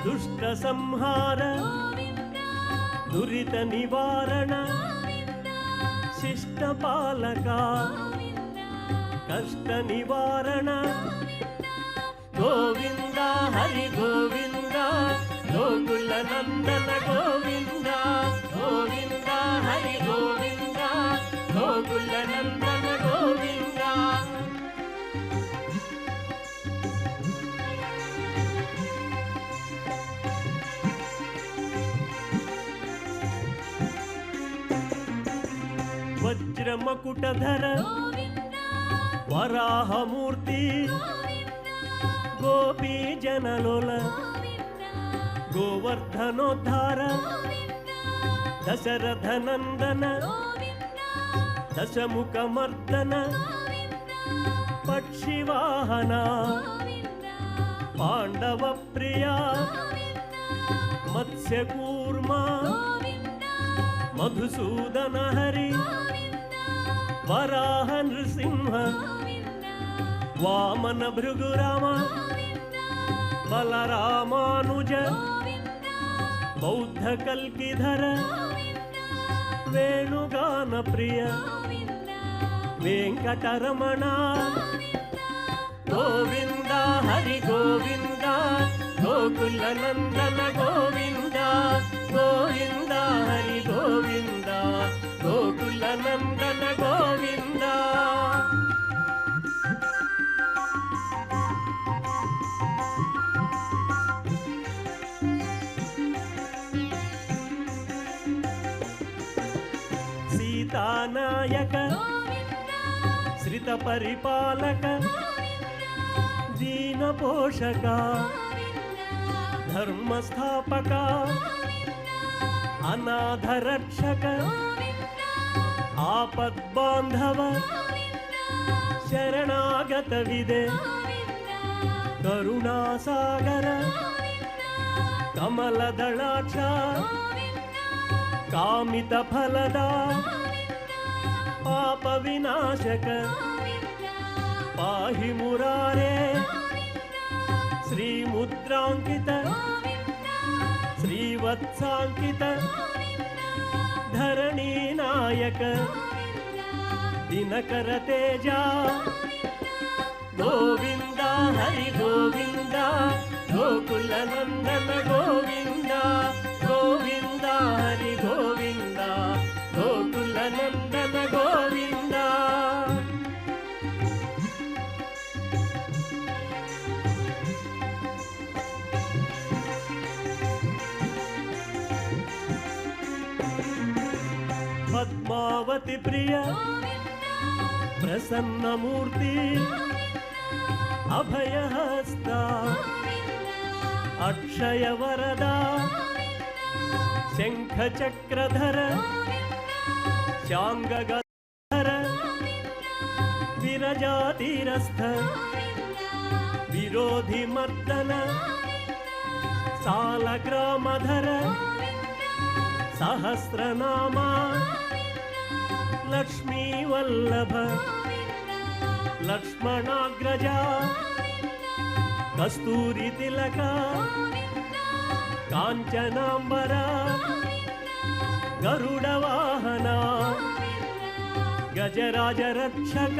దుష్ట సంహార దురిత నివారణ శిష్ట పాలక కష్ట నివారణ గోవింద హరి గోవింద గోకుల నందన గోవింద గోవింద హరి గోవింద గోకుల నందన గోవింద వజ్రమకుటధర వరాహమూర్తి గోపీ జనలోల గోవర్ధనోద్ధార దశరథ నందన దశముఖమర్దన పక్షివాహన పాండవ ప్రియ మత్స్యకూర్మ మధుసూదన హరి వరాహ నృసింహ వామన భృగురామ బలరామానుజ బౌద్ధ కల్కిధర వేణుగాన ప్రియ వెంకటరమణ గోవింద హరి గోవింద గోకుల నందన గోవింద గోవింద హరి గోవింద గోకుల నందన గోవింద సీతానాయక శ్రిత పరిపాలక దీన పోషక ధర్మ స్థాపక అనాథ రక్షక ఆపద్బాంధవ శరణాగత విదే కరుణాసాగర కమలదళాక్ష కామిత ఫలద పాప వినాశక పాహి మురారే శ్రీముద్రాంకిత శ్రీవత్సాంకిత ధరణీ నాయక దినకర తేజ గోవింద హరి గోవింద గోకుల నందన గోవింద గోవింద హరి గోవింద గోకుల నందన గోవింద పద్మావతి ప్రియ ప్రసన్నమూర్తి అభయహస్త అక్షయ వరద శంఖ చక్రధర शाङ्गगन्धर विरजातिरस्थ विरोधिमर्दन सालग्रामधर सहस्रनामा लक्ष्मीवल्लभ लक्ष्मणाग्रजा कस्तूरितिलक काञ्चनाम्बरा गरुडवाहना गजराजरक्षक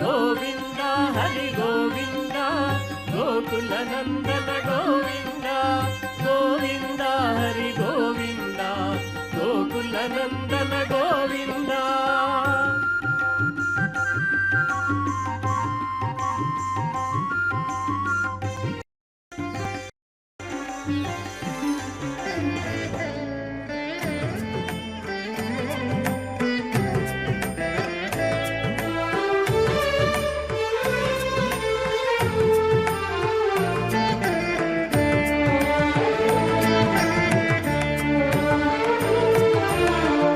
गोविन्द हरि गोविन्द गोकुलनन्दन गोविन्द गोविन्द हरि गोविन्द गोकुलनन्दन गोविन्द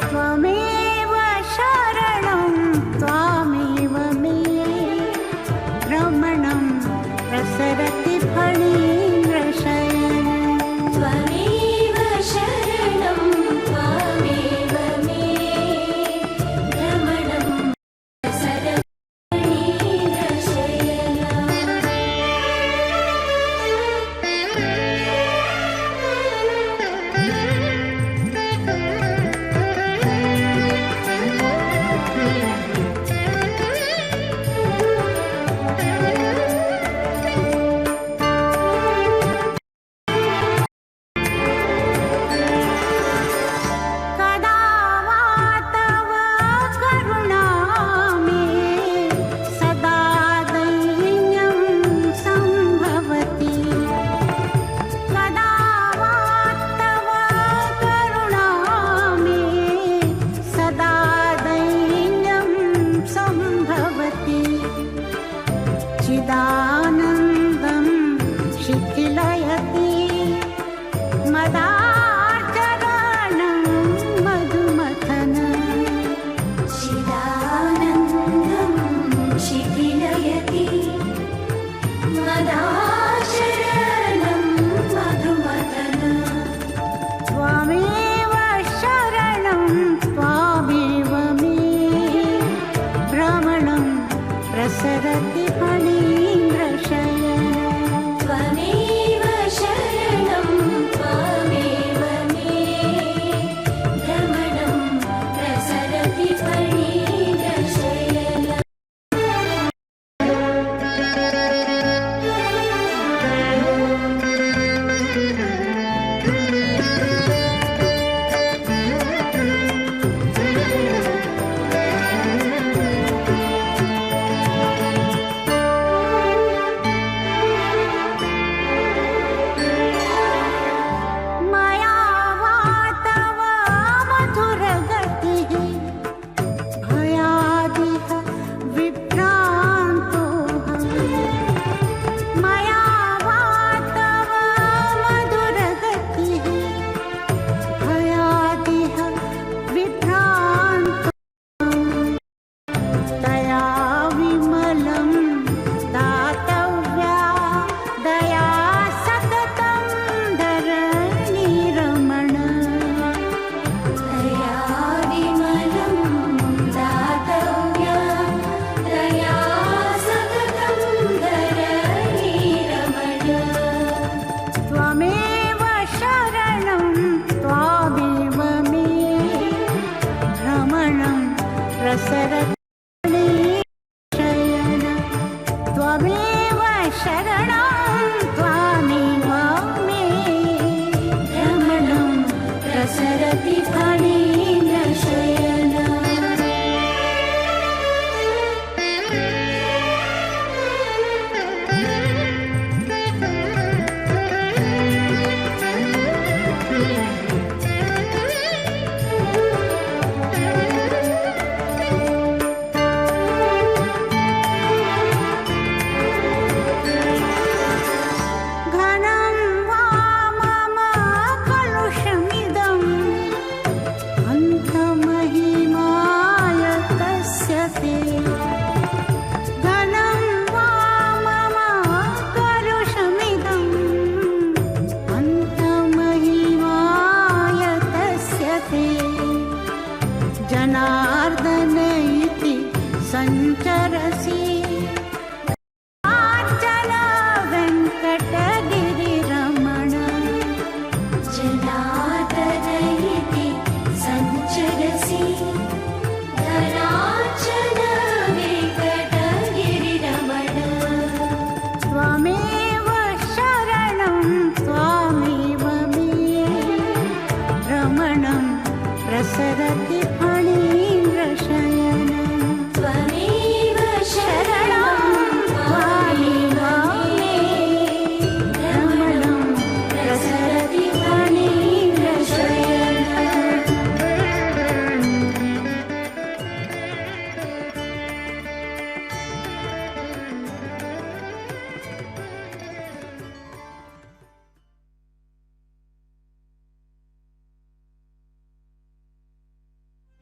त्वमेव शरणं त्वामेव मे रमणं प्रसरति फणीन्द्रशयनं त्वमेव शरणं त्वामेव मे रमणं प्रसरति कदा वा तव करुणा मे सदा दैन्यं सम्भवति कदा वा तव करुणा मे सदा दैन्यं सम्भवति चिदानन्दं शिथिलयति मदाचरणं मधुमथन चिदानन्दं शिथिलयति मदाचरणं मधुमथन त्वमेव शरणं त्वामेव मे भ्रमणं प्रसरति फणीन्द्रशयनं त्वमेव शरणं त्वामेव సంచరసి ఆర్చన వెంకటగిరి రమణ జనాదరయితి సంచరసి ధరాచన వెంకటగిరి రమణ త్వమేవ శరణం త్వమేవ మే రమణం ప్రసరతి ఫణీంద్రశయన త్వమేవ శరణం త్వమేవ మే రమణం ప్రసరతి ఫణీంద్రశయన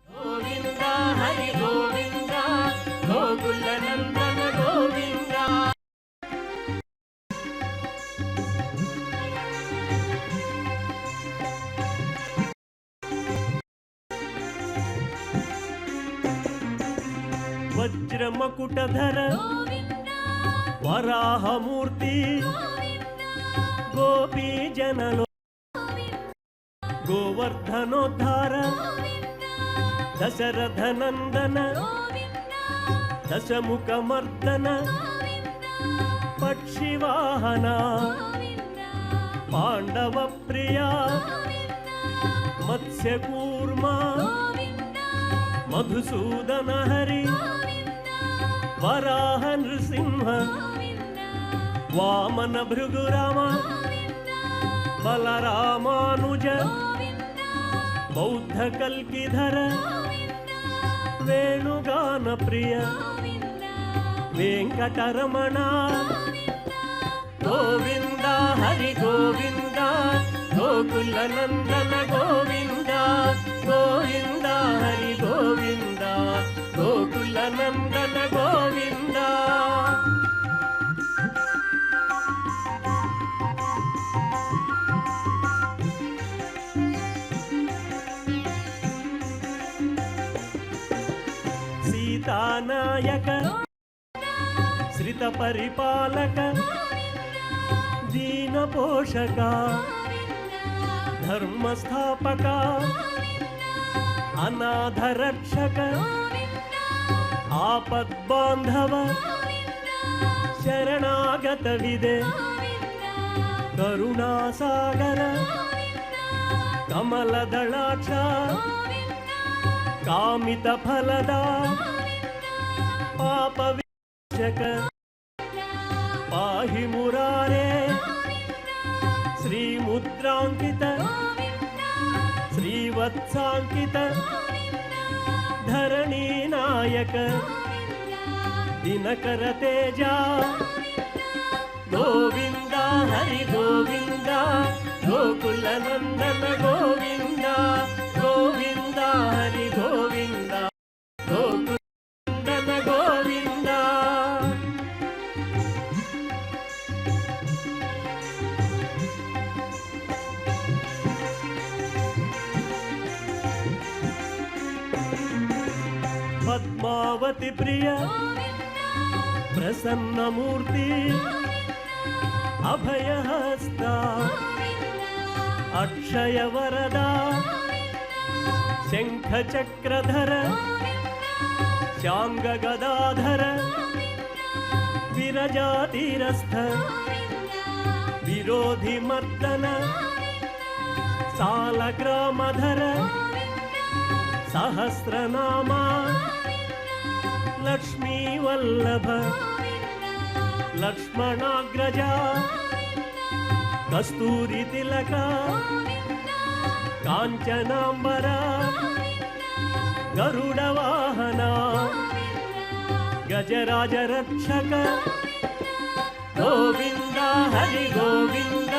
గోవింద హరి గోవింద గోకుల నందన గోవింద వజ్రమకుటధర వరాహమూర్తి గోపీజనలో గోవర్ధనోద్ధార దశరథనందన దశముఖమర్దన పక్షివాహన పాండవ ప్రియా మత్స్యకూర్మ మధుసూదన హరి వరాహ నృసింహ వామన భృగురామ బలరామానుజ బౌద్ధ కల్కిధర వేణుగాన ప్రియ వెంకటరమణ గోవింద హరి గోవింద గోకుల నందన గోవింద గోవింద హరి గోవింద గోకుల నందన గోవింద సీతానాయక శ్రిత పరిపాలక దీన పోషక ధర్మ స్థాపక అనాథ రక్షక ఆపద్బాంధవ శరణాగత విదే కరుణాసాగర కమలదళాక్ష కామిత ఫలదా పాప విశక పాహి మురారే శ్రీముద్రాంకిత శ్రీవత్సాంకిత ధరణీ నాయక దినకర తేజ గోవింద హరి గోవింద గోకుల నందన గోవింద గోవింద హరి గోవింద గోకుల నందన గోవింద పద్మావతి ప్రియ ప్రసన్నమూర్తి అభయహస్త అక్షయ వరదా శంఖ చక్రధర శాంగ గదాధర విరజాతిరస్థ విరోధి మర్దన సాలగ్రామధర సహస్రనామ లక్ష్మీ వల్లభ లక్ష్మణాగ్రజ కస్తూరి తిలక కాంచనాంబర గరుడ వాహన గజరాజ రక్షక గోవింద హరి గోవింద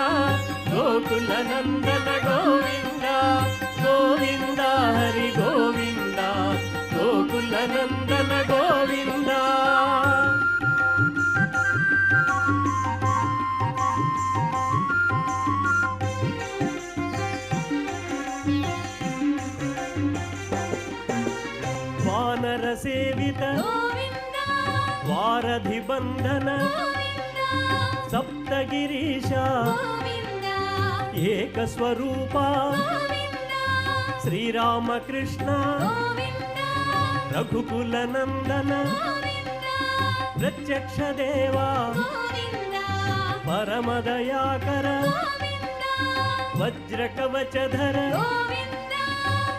గోకుల నందన గోవింద గోవింద హరి గోవింద గోకుల నందన గోవింద వానర సేవిత ವಾರಧಿ ಬಂಧನ ಸಪ್ತಗಿರೀಶ ಏಕಸ್ವರೂಪ ಶ್ರೀರಾಮಕೃಷ್ಣ ರಘುಕುಲ ನಂದನ ಪ್ರತ್ಯಕ್ಷ ದೇವ ಪರಮದಯಾಕರ ವಜ್ರ ಕವಚಧರ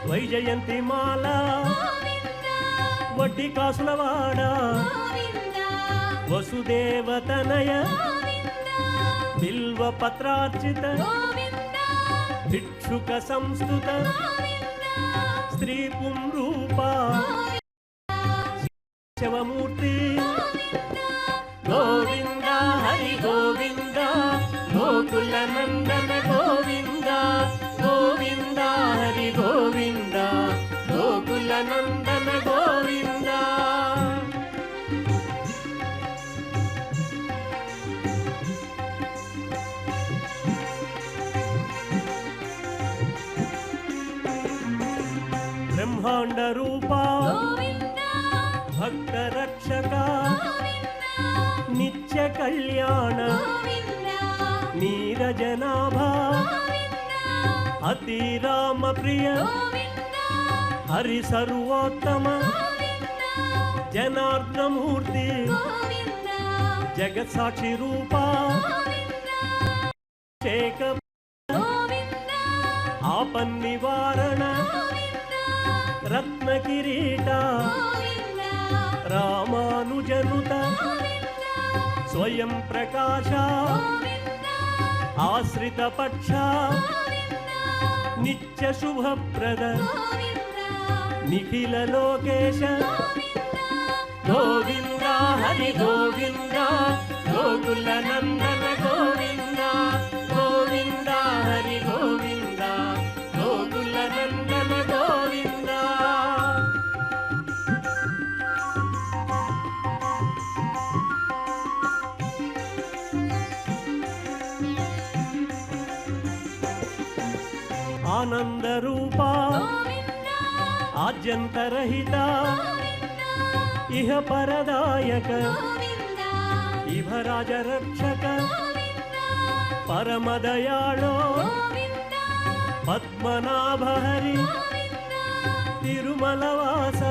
ವೈಜಯಂತಿ ಮಾಲಾ వడ్డీ కాసులవాడ వసుదేవతనయ బిల్వ పత్రార్చిత భిక్షుక సంస్థుత స్త్రీ పుంరూప శివమూర్తి గోవింద హరి గోవింద గోకుల నందన గోవింద గోవింద హరి గోవింద గోకుల నందన గోవింద బ్రహ్మాండ రూప భక్త రక్షక నిత్య కళ్యాణ నీరజనాభ అతి రామ ప్రియ హరి సర్వోత్తమ జనార్దనమూర్తి జగత్ సాక్షి రూప శేఖ ఆపన్ నివారణ రత్న కిరీట రామానుజనుత స్వయం ప్రకాశ ఆశ్రిత పక్ష నిత్య శుభప్రద నిఖిల లోకేశ గోవింద హరి గోవింద గోకుల నందన గోవింద గోవింద హరి గోవింద గోకుల నందన గోవింద ఆనంద రూప ఆద్యంతరహిత ఇహ పరదాయక ఇహరాజ రక్షక పరమదయాళో పద్మనాభ హరి తిరుమలవాస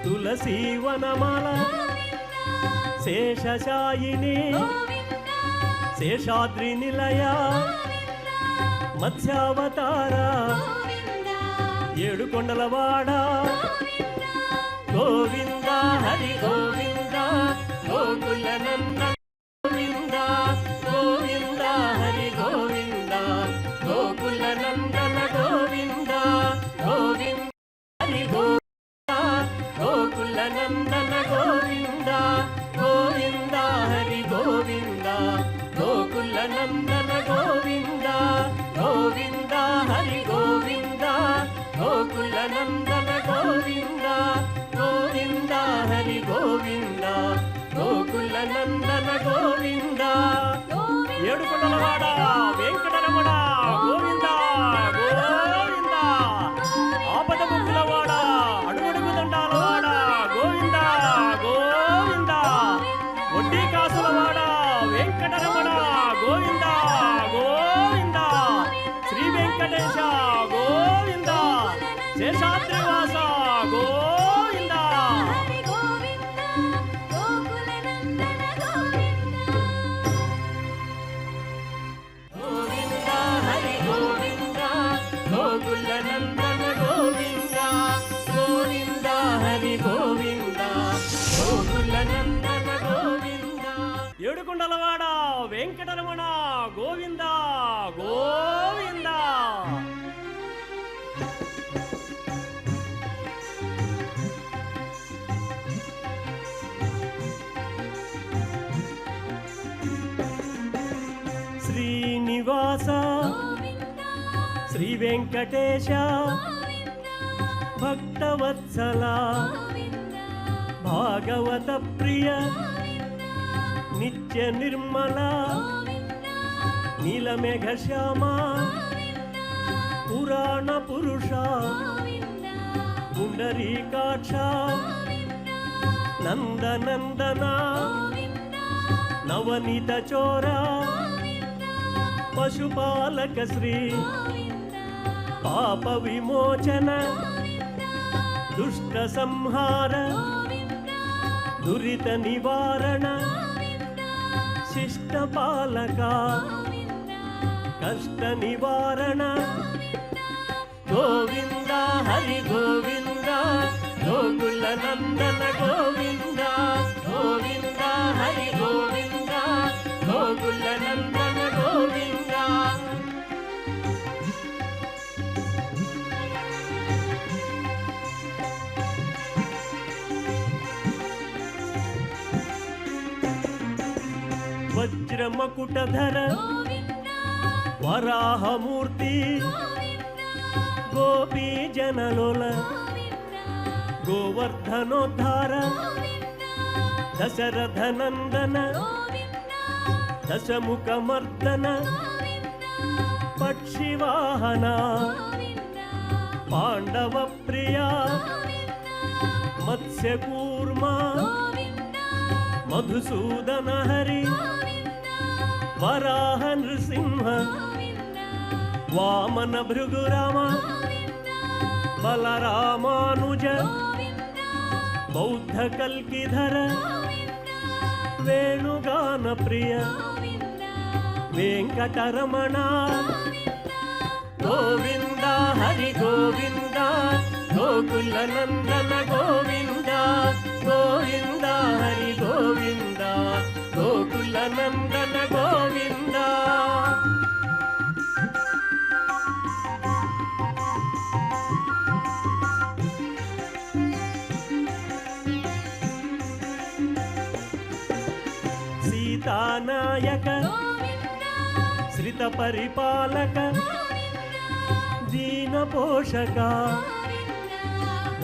తులసీవనమాల శేషశాయిని శేషాద్రి నిలయ మత్స్యావతార ఏడుకొండలవాడ గోవింద హరి గోవింద గోకుల నందన గోవింద గోవింద హరి గోవింద గోకుల నందన గోవింద గోవింద హరి గోవింద గోకుల నందన గోవింద గోవింద హరి గోవింద గోకుల నందన గోవింద గోవింద హరి గోవింద గోకుల నందన గోవింద గోవింద హరి గోవింద గోకుల నందన గోవింద ఏడుకొండలవాడ వెంకటరమణ గోవింద గోవింద ఆపద ముక్కులవాడ అడుగడుగు దండాలవాడ గోవింద గోవింద వడ్డీ కాసులవాడ వెంకటరమణ గోవింద గోవింద శ్రీ వెంకటేశ గోవింద శేషాద్రివాస గోవింద గోవింద హరి గోవింద గోకుల నందన గోవింద గోవింద హరి గోవింద గోకుల నందన గోవింద ఏడుకొండలవాడ వెంకటరమణ గోవింద గోవింద శ్రీనివాస శ్రీ వెంకటేశ భక్తవత్సల భాగవత ప్రియ నిత్య నిర్మల నీలమేఘ శ్యామ పురాణ పురుష పుండరీకాక్ష ನಂದನಂದನ ನವನಿತ ಚೋರ ಪಶುಪಾಲಕ ಶ್ರೀ ಪಾಪ ವಿಮೋಚನ ದುಷ್ಟ ಸಂಹಾರ ದುರಿತ ನಿವಾರಣ ಶಿಷ್ಟ ಪಾಲಕ ಕಷ್ಟ ನಿವಾರಣ ಗೋವಿಂದ ಹರಿ ಗೋವಿಂದ ಗೋಕುಲ ನಂದನ ಗೋವಿಂದ ಗೋವಿಂದ ಹರಿ ಗೋವಿಂದ ಗೋಕುಲ ನಂದನ ಗೋವಿಂದ. ವಜ್ರ ಮಕುಟಧರ ವರಾಹ ಮೂರ್ತಿ ಗೋಪಿ ಜನಲೋಲ ಗೋವರ್ಧನೋದ್ಧಾರ ದಶರಥ ನಂದನ ದಶಮುಖ ಮರ್ದನ ಪಕ್ಷಿವಾಹನ ಪಾಂಡವ ಪ್ರಿಯ ಮತ್ಸ್ಯಕೂರ್ಮ ಮಧುಸೂದನ ಹರಿ ವರಾಹ ನೃಸಿಂಹ ವಾಮನ ಭೃಗುರಾಮ ಬಲರಾಮಾನುಜ ಬೌದ್ಧ ಕಲ್ಕಿಧರ ವೇಣುಗಾನ ಪ್ರಿಯ ವೆಂಕಟರಮಣ ಗೋವಿಂದ ಹರಿ ಗೋವಿಂದ ಗೋಕುಲ ನಂದನ ಗೋವಿಂದ ಗೋವಿಂದ ಹರಿ ಗೋವಿಂದ ಗೋಕುಲ ನಂದನ ಗೋವಿಂದ. ಸೀತಾನಾಯಕ ಶ್ರಿತ ಪರಿಪಾಲಕ ದೀನ ಪೋಷಕ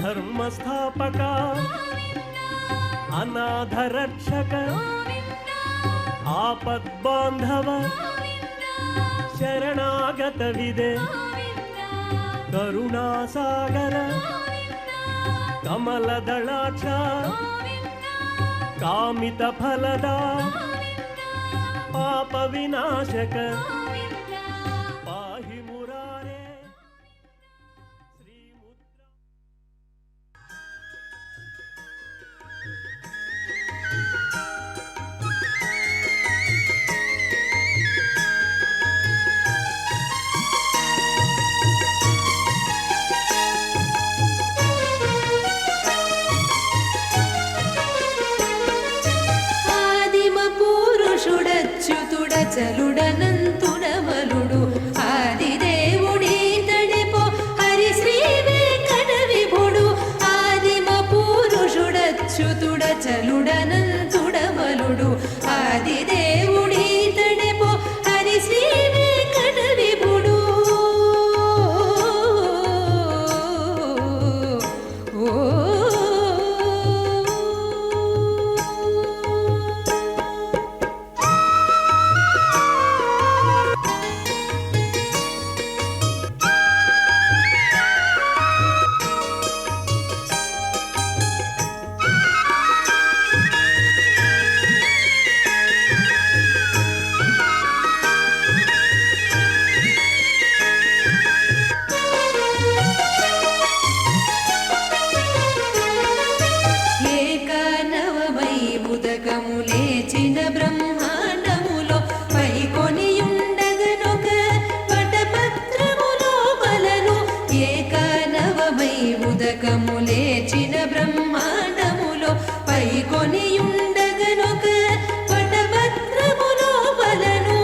ಧರ್ಮ ಸ್ಥಾಪಕ ಅನಾಥ ರಕ್ಷಕ ಆಪದ್ ಬಾಂಧವ ಶರಣಾಗತವಿದೆ ಕರುಣಾಸಾಗರ ಕಮಲದಳಾಕ್ಷ ಕಾಮಿತ ಫಲದ ಪಾಪ ವಿನಾಶಕ ಪಾಹಿ ಮುರಾರೆ ಶ್ರೀ ಮುದ್ರಾ. చలుడనంతుడమలుడు ఆదిదేవుడి తడిపో హరి శ్రీ వెంకట విభుడు ఆదిమ పురుషుడచ్యుతుడ చలుడనంతుడమలుడు ఆదిదేవుడి తడిపో హరి శ్రీ వెంకట విభుడు. ఉదకములేచిన బ్రహ్మాండములో పైకొనియుండగనొక వటపత్రములో బలను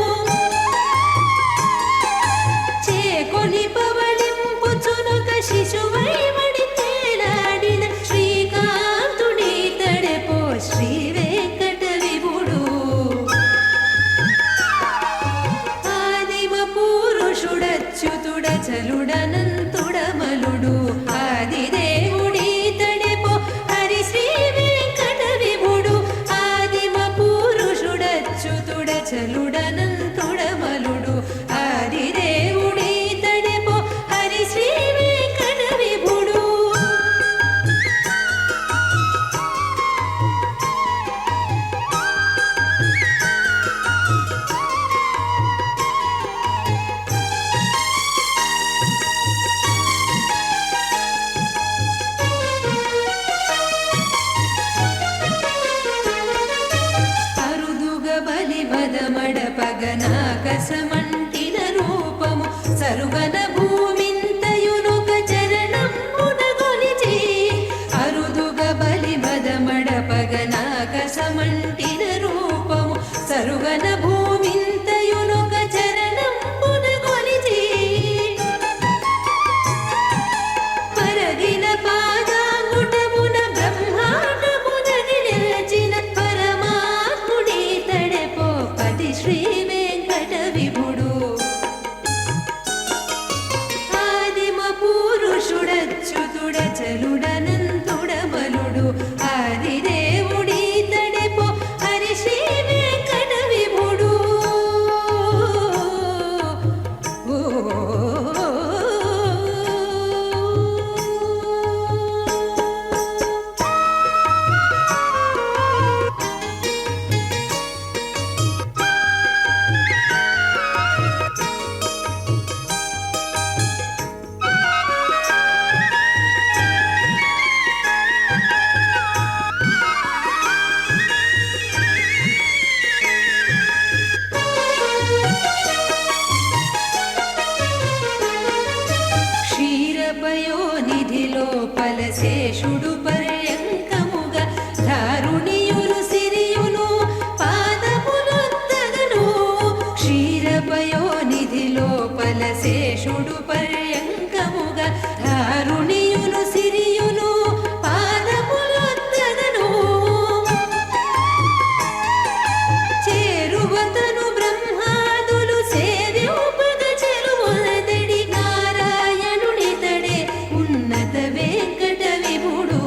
చేకొని పవళింపుచునొక శిశువై వడి తేలాడిన శ్రీకాంతుడి తడెపో శ్రీ వెంకట విభుడు. ఆదిమ పురుషుడచ్యుతుడ చలుడనంతుడమలుడు ఆదిదేవుడి తడెపో హరి శ్రీ వెంకట విభుడు. ఆదిమ పురుషుడచ్యుతుడ చలుడనంతుడమలుడు ఆదిదేవుడి తడెపో హరి శ్రీ వెంకట విభుడు. రాగసమంటిన రూపము సరుగన భూమింతయునొక చరణంబున గొలిచి అరుదుగ బలి మదమడపగనాకసమంటిన రూపము సరుగన భూమింతయునొక చరణంబున గొలిచి పరగిన పాదాంగుటమున బ్రహ్మాండమున నిలిచిన పరమాత్ముడి తడెపో పది శ్రీ వెంకట విభుడు ఆదిమ పురుషుడచ్యుతుడ చలుడనంతుడమలుడు ఆదిదేవుడి తడెపో హరి శ్రీ వెంకట విభుడు క్షీరపయోనిధిలో పలశేషుడు పర్యంకముగా ధారుణియులు సిరియును పాదములొత్తగను క్షీరపయోనిధిలో పలశేషుడు పర్యంకముగా ధారుణియులు సిరియును పాదములొత్తగను చేరువతను బ్రహ్మాదులు సేవ్యోపగ చెలువొనదడి నారాయణుని తడే ఉన్నత వెంకట విభుడు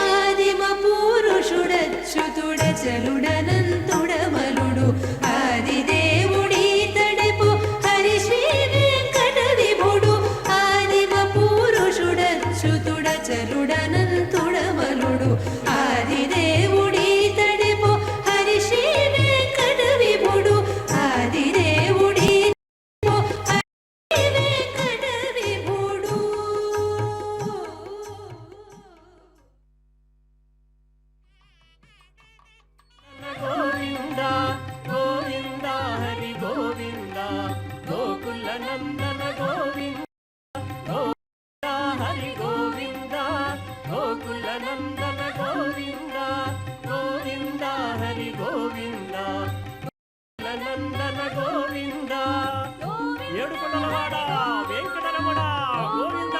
ఆదిమ పురుషుడచ్యుతుడ చలుడనంతుడమలుడు ఆదిదేవుడి తడెపు హరి శ్రీ వెంకట విభుడు ఆదిమ పురుషుడచ్యుతుడ చలుడనంతుడమలుడు ఆదిదేవుడి తడెపు హరి శ్రీ వెంకట విభుడు ఆదిదేవుడి తడెపు హరి వెంకట విభుడు గోవింద గోవింద హరి గోవింద గోకుల నందన గోవింద గోవింద హరి గోవింద గోకుల నందన గోవింద గోవింద హరి గోవింద గోకుల నందన గోవింద ఏడుకొండలవాడ వెంకటరమణ గోవింద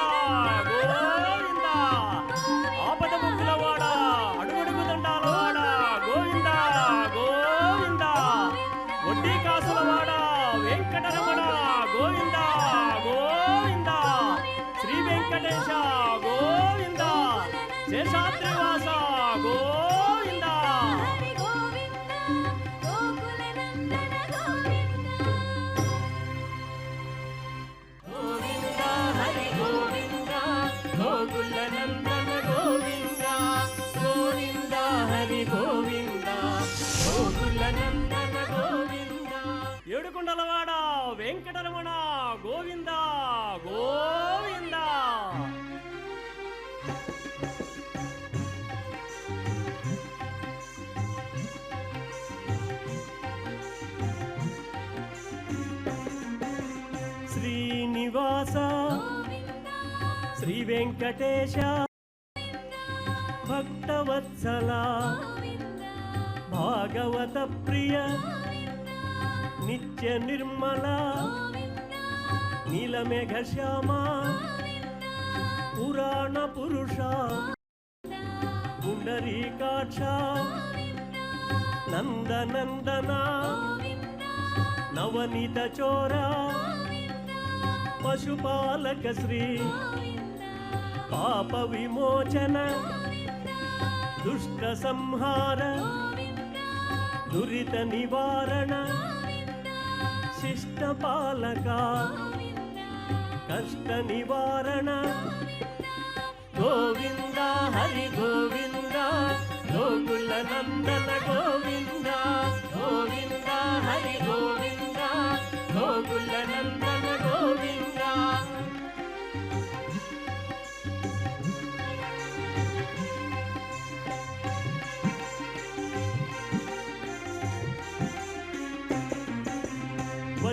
గోవింద ఆపద ముక్కులవాడ అడుగడుగు దండాలవాడ గోవింద గోవింద వడ్డీ కాసులవాడ వెంకటరమణ గోవింద గోవింద శ్రీ వెంకటేశ గోవింద శేషాద్రివాస గోవింద గోవింద హరి గోవింద గోకుల నందన గోవింద గోవింద హరి గోవింద గోకుల నందన గోవింద ఏడుకొండలవాడ వెంకటరమణ గోవింద గోవింద శ్రీనివాస శ్రీ వెంకటేశ భక్తవత్సల భాగవత ప్రియ నిత్య నిర్మల నీలమేఘ శ్యామ పురాణ పురుష పుండరీకాక్ష నందనందన నవనీత చోర పశుపాలక శ్రీ పాప విమోచన దుష్ట సంహార దురిత నివారణ శిష్ట పాలక కష్ట నివారణ గోవింద హరి గోవింద గోకుల నందన గోవింద గోవింద హరి గోవింద గోకుల నందన గోవింద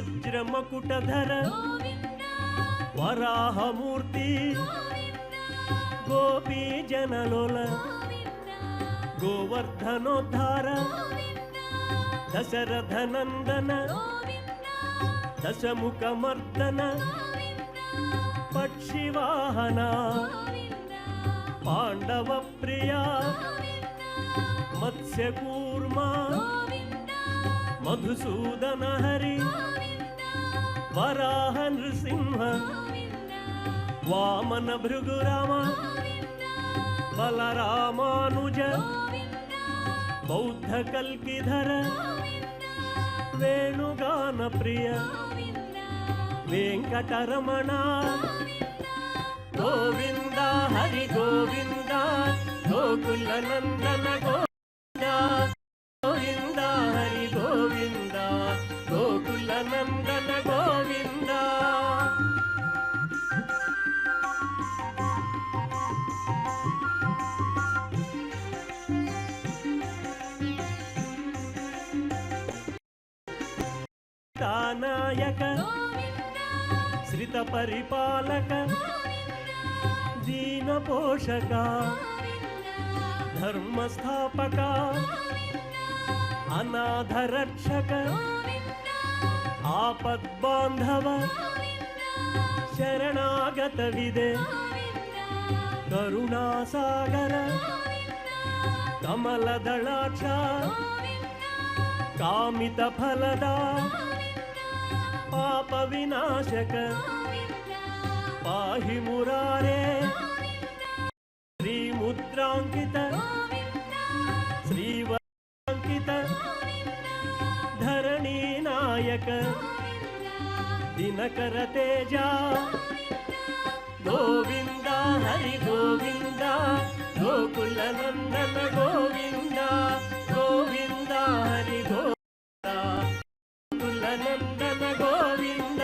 వజ్రమకుటధర వరాహమూర్తి గోపీ జనలోల గోవర్ధనోద్ధార దశరథ నందన దశముఖమర్దన పక్షివాహన పాండవ ప్రియ మత్స్యకూర్మ మధుసూదన హరి వరాహ నృసింహ వామన భృగురామ బలరామానుజ బౌద్ధ కల్కిధర వేణుగాన ప్రియ వెంకటరమణ గోవింద హరి గోవింద గోకుల నందన గోవింద గోవింద హరి గోవింద గోకుల నందన గోవింద నాయక శ్రిత పరిపాలక దీన పోషక ధర్మ స్థాపక అనాథ రక్షక ఆపద్బాంధవ శరణాగత విదే కరుణాసాగర కమలదళాక్ష కామిత ఫలదా పాప వినాశక పాహి మురారే శ్రీముద్రాంకిత శ్రీవాంకిత ధరణీ నాయక దినకర తేజ గోవింద హరి గోవింద గోకుల నందన గోవింద గోవింద హరి గోవింద గోకుల నందన గోవింద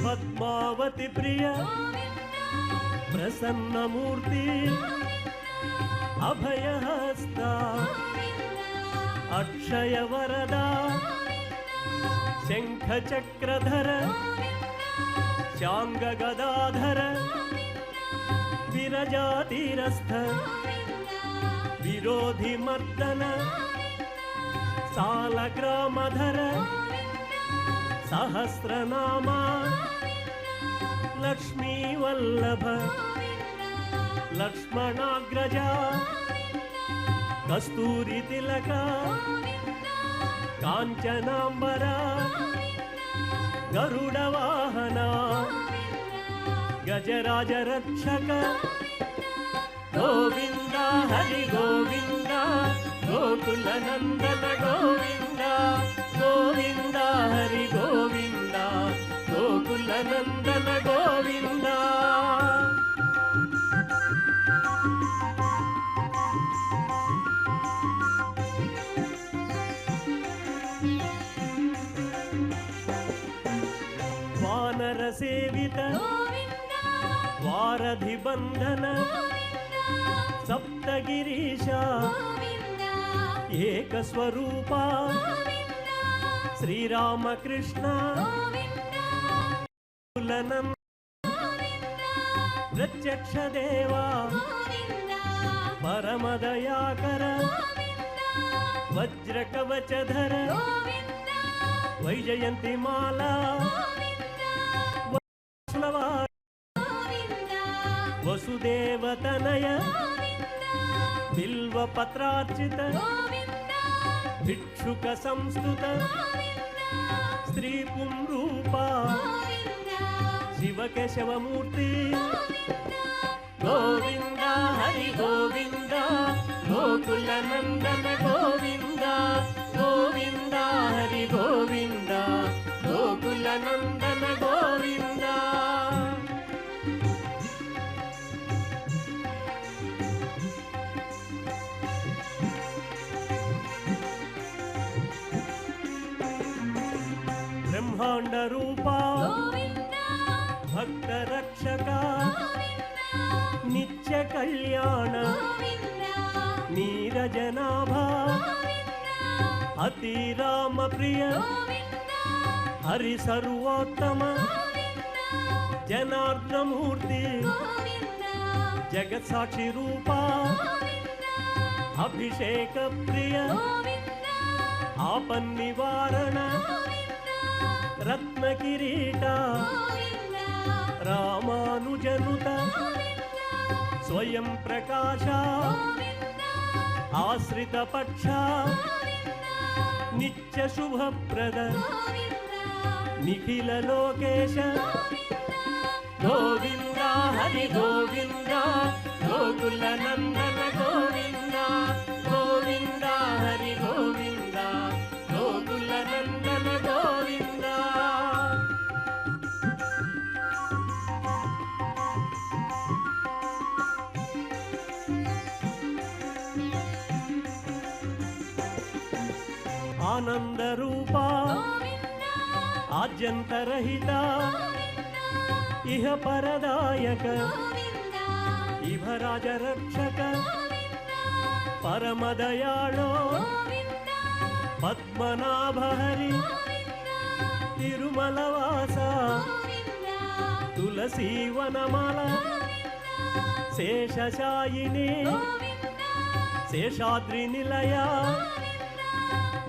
పద్మావతి ప్రియ ప్రసన్నమూర్తి అభయహస్త అక్షయ వరద శంఖ చక్రధర శాంగ గదాధర విరజాతీరస్థ విరోధి మర్దన సాలగ్రామధర సహస్రనామ లక్ష్మీ వల్లభ లక్ష్మణాగ్రజ కస్తూరి తిలక కాంచనాంబర గరుడ వాహన గజరాజ రక్షక గోవింద హరి గోవింద గోకుల నందన గోవింద గోవింద హరి గోవింద గోకుల నందన గోవింద వానర సేవిత వారధి బంధన సప్తగిరీశ ఏక స్వరూప శ్రీరామకృష్ణ ప్రత్యక్ష దేవా పరమదయాకర వజ్ర కవచధర వైజయంతి మాల వసుదేవతనయ బిల్వ పత్రార్చిత భిక్షుక సంస్థుత స్త్రీ పుంరూప శివకేశవమూర్తి గోవింద హరి గోవింద గోకుల నందన గోవింద గోవింద హరి గోవింద గోకుల నందన గోవింద బ్రహ్మాండ రూప భక్త ರಕ್ಷಕ ನಿತ್ಯ ಕಲ್ಯಾಣ ನೀರಜನಾಭ ಅತಿ ರಾಮ ಪ್ರಿಯ ಹರಿ ಸರ್ವೋತ್ತಮ ಜನಾರ್ದನ ಮೂರ್ತಿ ಜಗತ್ ಸಾಕ್ಷಿ ರೂಪ ಅಭಿಷೇಕ ಪ್ರಿಯ ಆಪನ್ ನಿವಾರಣ ರತ್ನ ಕಿರೀಟ ರಾಮಾನುಜನುತ ಸ್ವಯಂ ಪ್ರಕಾಶ ಆಶ್ರಿತ ಪಕ್ಷ ನಿತ್ಯ ಶುಭಪ್ರದ ನಿಖಿಲ ಲೋಕೇಶ ಗೋವಿಂದ ಹರಿ ಗೋವಿಂದ ಗೋಕುಲ ನಂದನ ಗೋವಿಂದ ಗೋವಿಂದ ಹರಿ ಗೋವಿಂದ ಗೋಕುಲ ನಂದನ ಗೋವಿಂದ. ಆನಂದ ರೂಪ ಆದ್ಯಂತರಹಿತ ಇಹ ಪರದಾಯಕ ಇಭರಾಜ ರಕ್ಷಕ ಪರಮದಯಾಳೋ ಪದ್ಮನಾಭ ಹರಿ ತಿರುಮಲವಾಸ ತುಳಸಿ ವನಮಾಲ ಶೇಷಶಾಯಿನಿ ಶೇಷಾದ್ರಿ ನಿಲಯ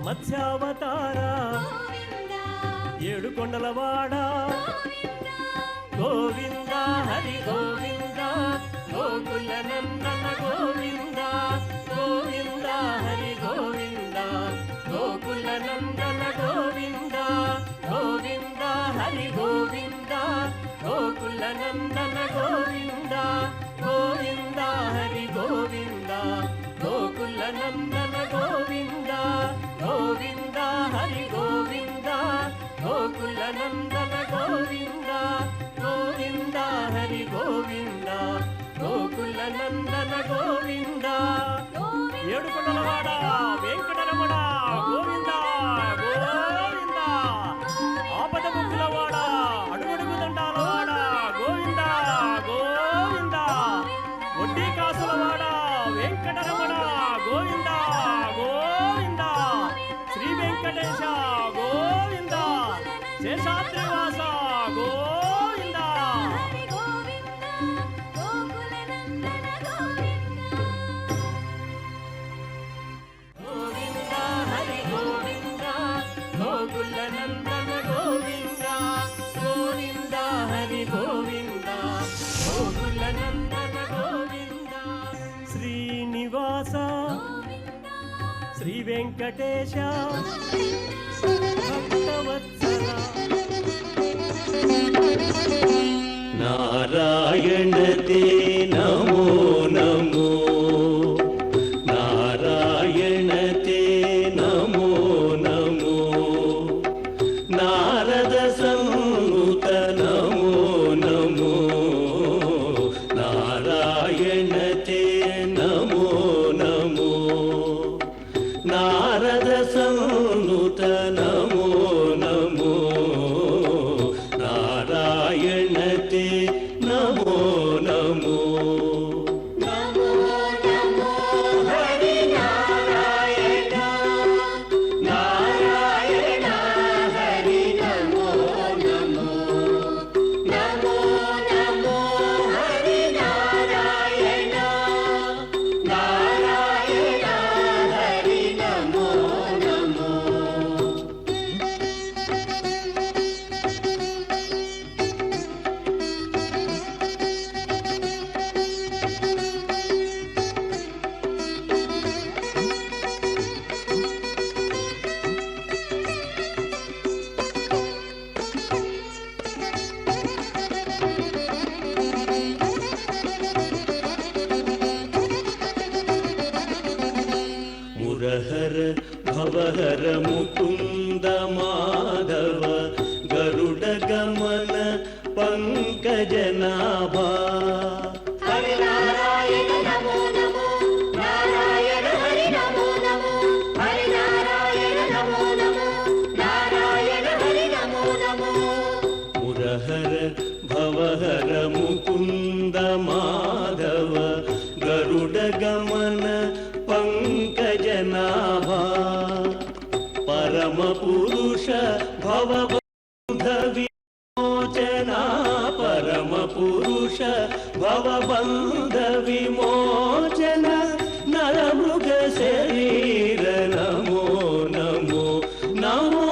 మత్స్యావతార ఏడుకొండలవాడ గోవింద హరి గోవింద గోకుల నందన గోవింద గోవింద హరి గోవింద గోకుల నందన గోవింద గోవింద హరి గోవింద గోకుల నందన గోవింద గోవింద హరి గోవింద గోకుల నందన గోవింద గోవింద హరి గోవింద గోకుల నందన గోవింద గోవింద హరి గోవింద గోకుల నందన గోవింద. ఏడుకొండలవాడ వెంకటరమణ గోవింద గోవింద ఆపద ముక్కులవాడ అడుగడుగు దండాలవాడ గోవింద గోవింద వడ్డీ కాసులవాడ వెంకటరమణ గోవింద గోవింద శ్రీ వెంకటేశ గోవింద శేషాద్రివాస గోవింద. గోవింద హరి గోవింద గోకుల నందన గోవింద గోవింద హరి గోవింద గోకుల నందన గోవింద. శ్రీనివాస శ్రీ వెంకటేశ భక్తవత్సల నారాయణ తే నమో నమో నారాయణ తే నమో నమో నారద సంనుత నమో నమో నారాయణ తే నమో నమో నారద సంనుత నమో నమో నారాయణ తే నమో నమో. నమో నమో హరి నారాయణ నారాయణ హరి నమో నమో నమో నమో హరి నారాయణ నారాయణ హరి నమో నమో. మురహర భవహర ముకుంద మాధవ గరుడ గమన పంకజనాభా హరి నారాయణ నమో నమో నారాయణ హరి నమో నమో హరి నారాయణ నమో నమో నారాయణ హరి నమో నమో. మురహర భవహర मुकुन्द माधव गरुडगमन पङ्कजनाभा परमपुरुष भवबन्धविमोचना परमपुरुष भवबन्धविमोचन नरमृगशरीर नमो नमो नमो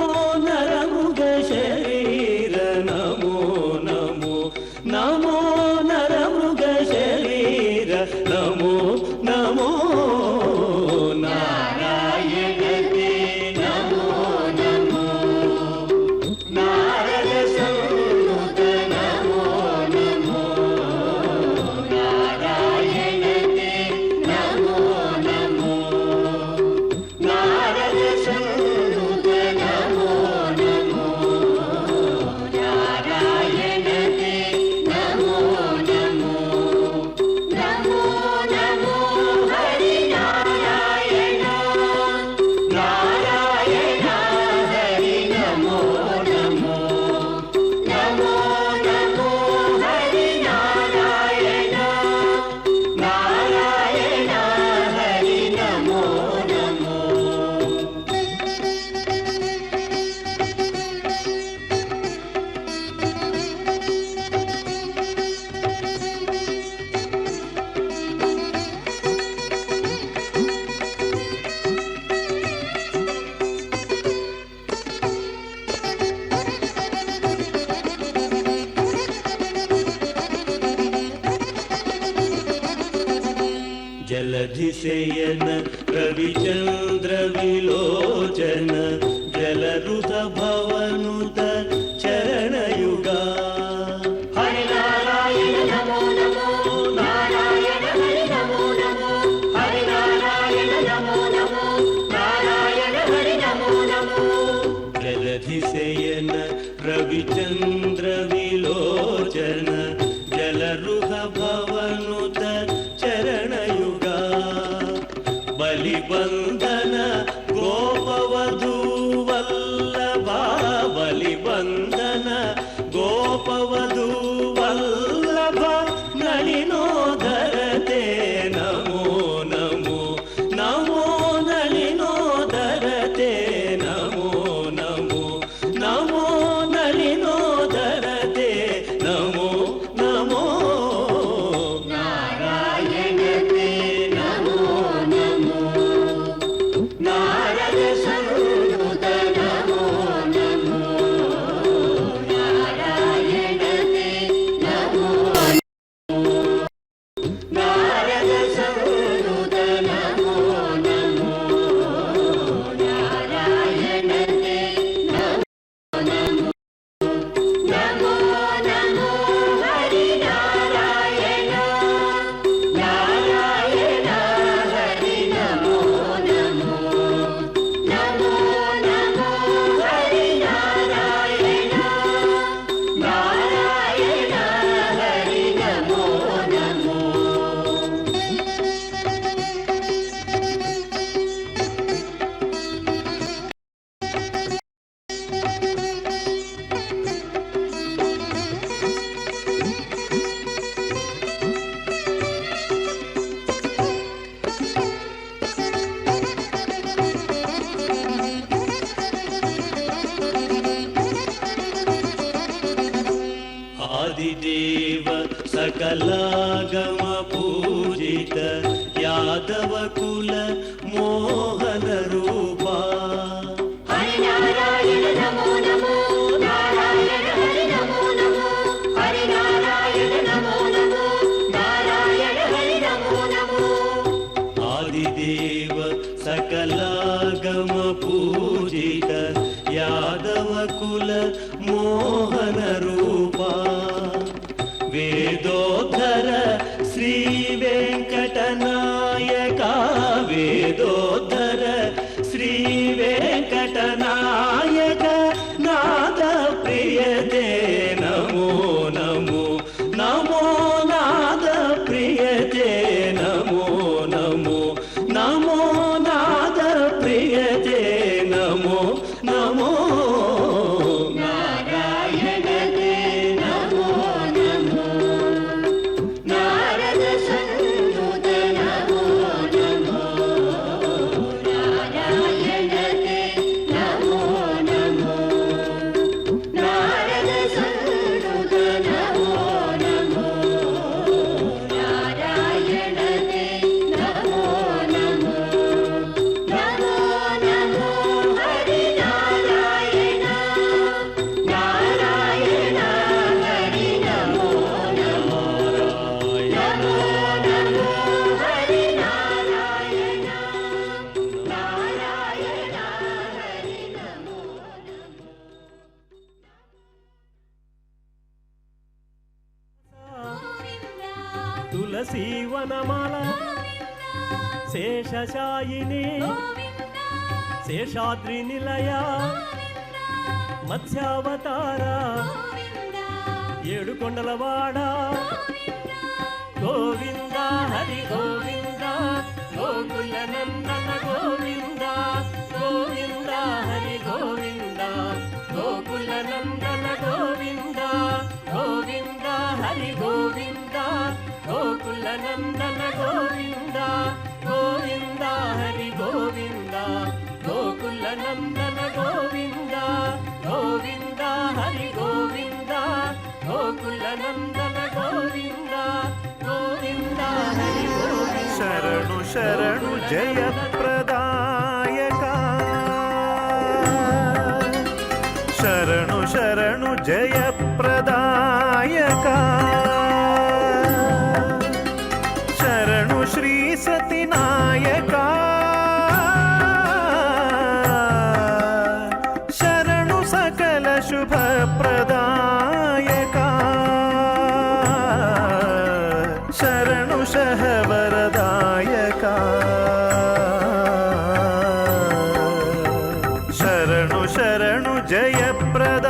नरमृगशरीर नमो नमो नमो नरमृगशरीर नमो नमो नारायण ते नमो नमो नारद संनुत नमो नमो नारायण ते नमो नमो नारद संनुत नमो नमो नारायण ते नमो नमो नमो नमो हरि नारायण नारायण हरि नमो नमो नमो नमो हरि नारायण नारायण हरि नमो नमो जलधिशयन रविचन्द्र विलोचन जलरुत भवनुत चरणयुगा हरि नारायण नमो नमो नारायण हरि नमो नमो हरि नारायण नमो नमो नारायण हरि नमो नमो जलधिशयन रविचन्द्र विलोचन जलरुह भवनुत चरणयुगा बलिबन्धन गोपवधूवल्लभा बलिबन्धन गोपवधूवल्लभा नलिनोदरते नमो नमो नमो नलिनोदरते नमो नमो नमो नलिनोदरते नमो नमो नारायण ते नमो नमो नारद संनुत नमो नमो नारायण ते नमो नारद संनुत नमो नमो नारायण ते नमो नमो नमो नमो हरि नारायण नारायण हरि नमो नमो नमो नमो हरि नारायण नारायण हरि नमो नमो आदिदेव सकलागम पूजित यादव कुल मोहन रूपा हरि नारायण नमो नमो नारायण हरि नमो नमो हरि नारायण नमो नमो नारायण हरि नमो नमो आदिदेव सकलागम पूजित यादव कुल मोहन रूपा वेदोद्धर श्री वेंकटनायका वेदोद्धर నమో హరి నారాయణ నారాయణ హరి నమో తులసీ వనమాల శేషశాయిని శేషాద్రి నిలయ మత్స్యావతార ఏడుకొండలవాడ గోవింద హరి గోవింద గోకుల నందన గోవింద గోవింద హరి గోవింద గోకుల నందన గోవింద గోవింద హరి గోవింద గోకుల నందన గోవింద గోవింద హరి గోవింద గోకుల నందన గోవింద గోవింద హరి గోవింద గోకుల నందన గోవింద గోవింద హరి గోవింద శరణు శరణు జయప్రదాయక శరణు శరణు జయప్రదాయక శరణు శ్రీ సతినాయక శరణు సకల శుభప్రదాయక శరణు శహవరదాయక శరణు శరణు జయప్రదాయక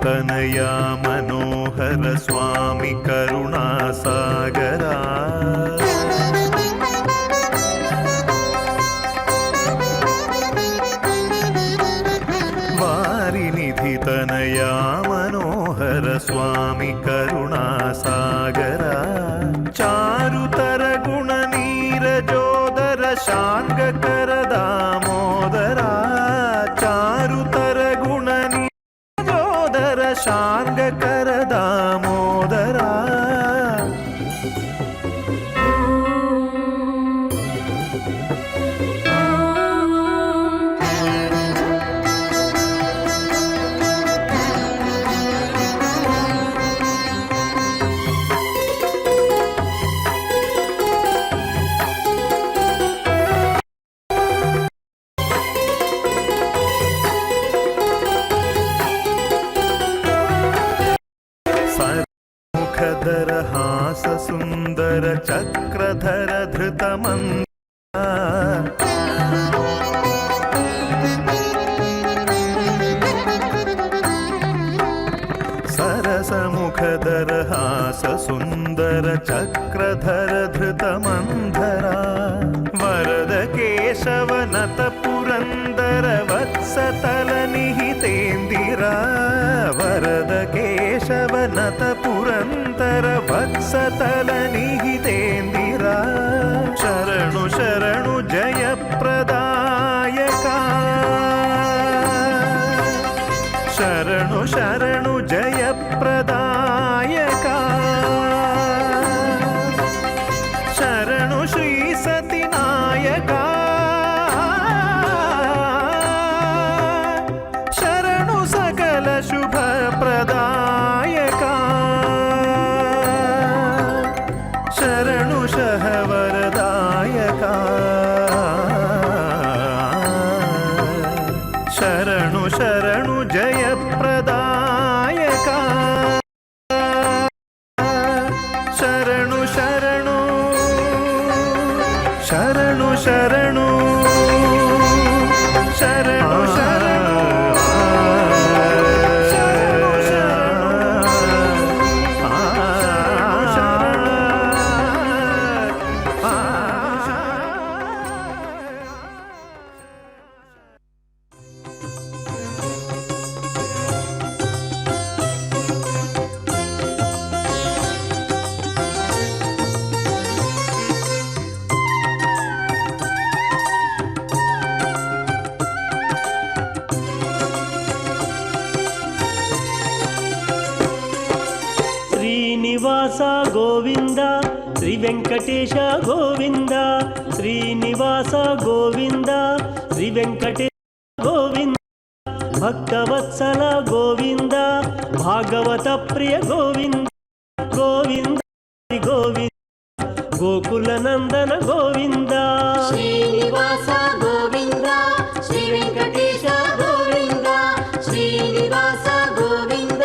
तनया मनोहर स्वामी करुणासागरा वारिनिधि तनया मनोहर स्वामी करुणासागरा चारुतर गुण नीरजोदर शार्ङ्गकर दामोदरा चारुतर गुण शार्ङ्गकर दामोदरा मुखधर हास सुंदर चक्रधर धृतमन्दा सरस मुखधर हास सुंदर चक्रधर धृतमन्धरा वरद केशव नत पुरंदर वत्सतल निहितेन्दिरा वरद केशव नत पुरंदर वत्सतल निहितेन्दिरा शरणु शरणु जयप्रदायका शरणु शरणु जयप्रदायका शरणु श्री सतिनायका शरणु सकल शुभप्रदायका शरणु शहवरदायका शरणु शरणु जयप्रदायका शरणु शरणु शरणु शरणु शरणु शरणु వెంకటేశ గోవింద శ్రీనివాస గోవింద శ్రీ వెంకటేశ గోవింద భక్తవత్సల గోవింద భాగవత ప్రియ గోవింద గోవింద గోవింద గోకుల నందన గోవింద శ్రీనివాస గోవింద శ్రీ వెంకటేశ గోవింద శ్రీనివాస గోవింద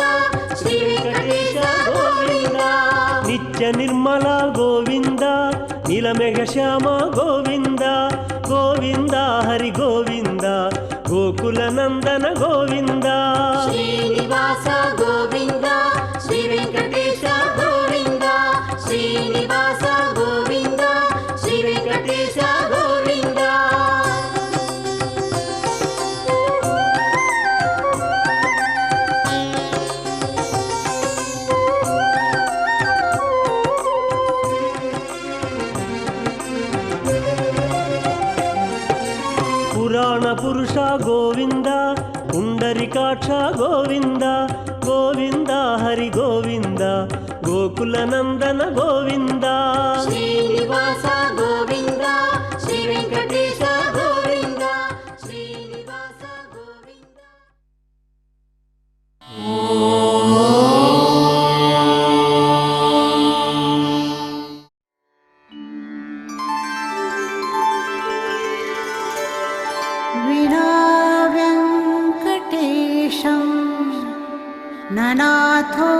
శ్రీ వెంకటేశ గోవింద నిత్య నిర్మల గోవింద నీలమేఘ శ్యామ గోవింద గోవింద హరి గోవింద గోకుల నందన గోవింద శ్రీనివాస గోవింద శ్రీ వెంకటేశ గోవింద శ్రీనివాస గోవింద శ్రీ వెంకటేశ గోవింద పురాణ పురుష గోవింద పుండరికాక్ష గోవింద గోవింద హరి గోవింద గోకుల నందన గోవింద శ్రీనివాస గోవింద శ్రీ వెంకటేశ గోవింద శ్రీనివాస గోవింద विना वेङ्कटेशं ननाथो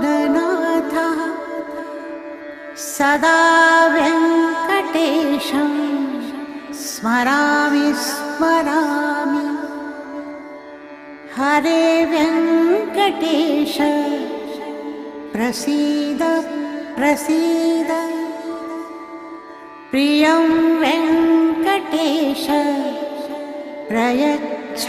ननाथः सदा वेङ्कटेशं स्मरामि स्मरामि हरे वेङ्कटेश प्रसीद प्रसीद प्रियं वेङ्कटेश प्रयच्छ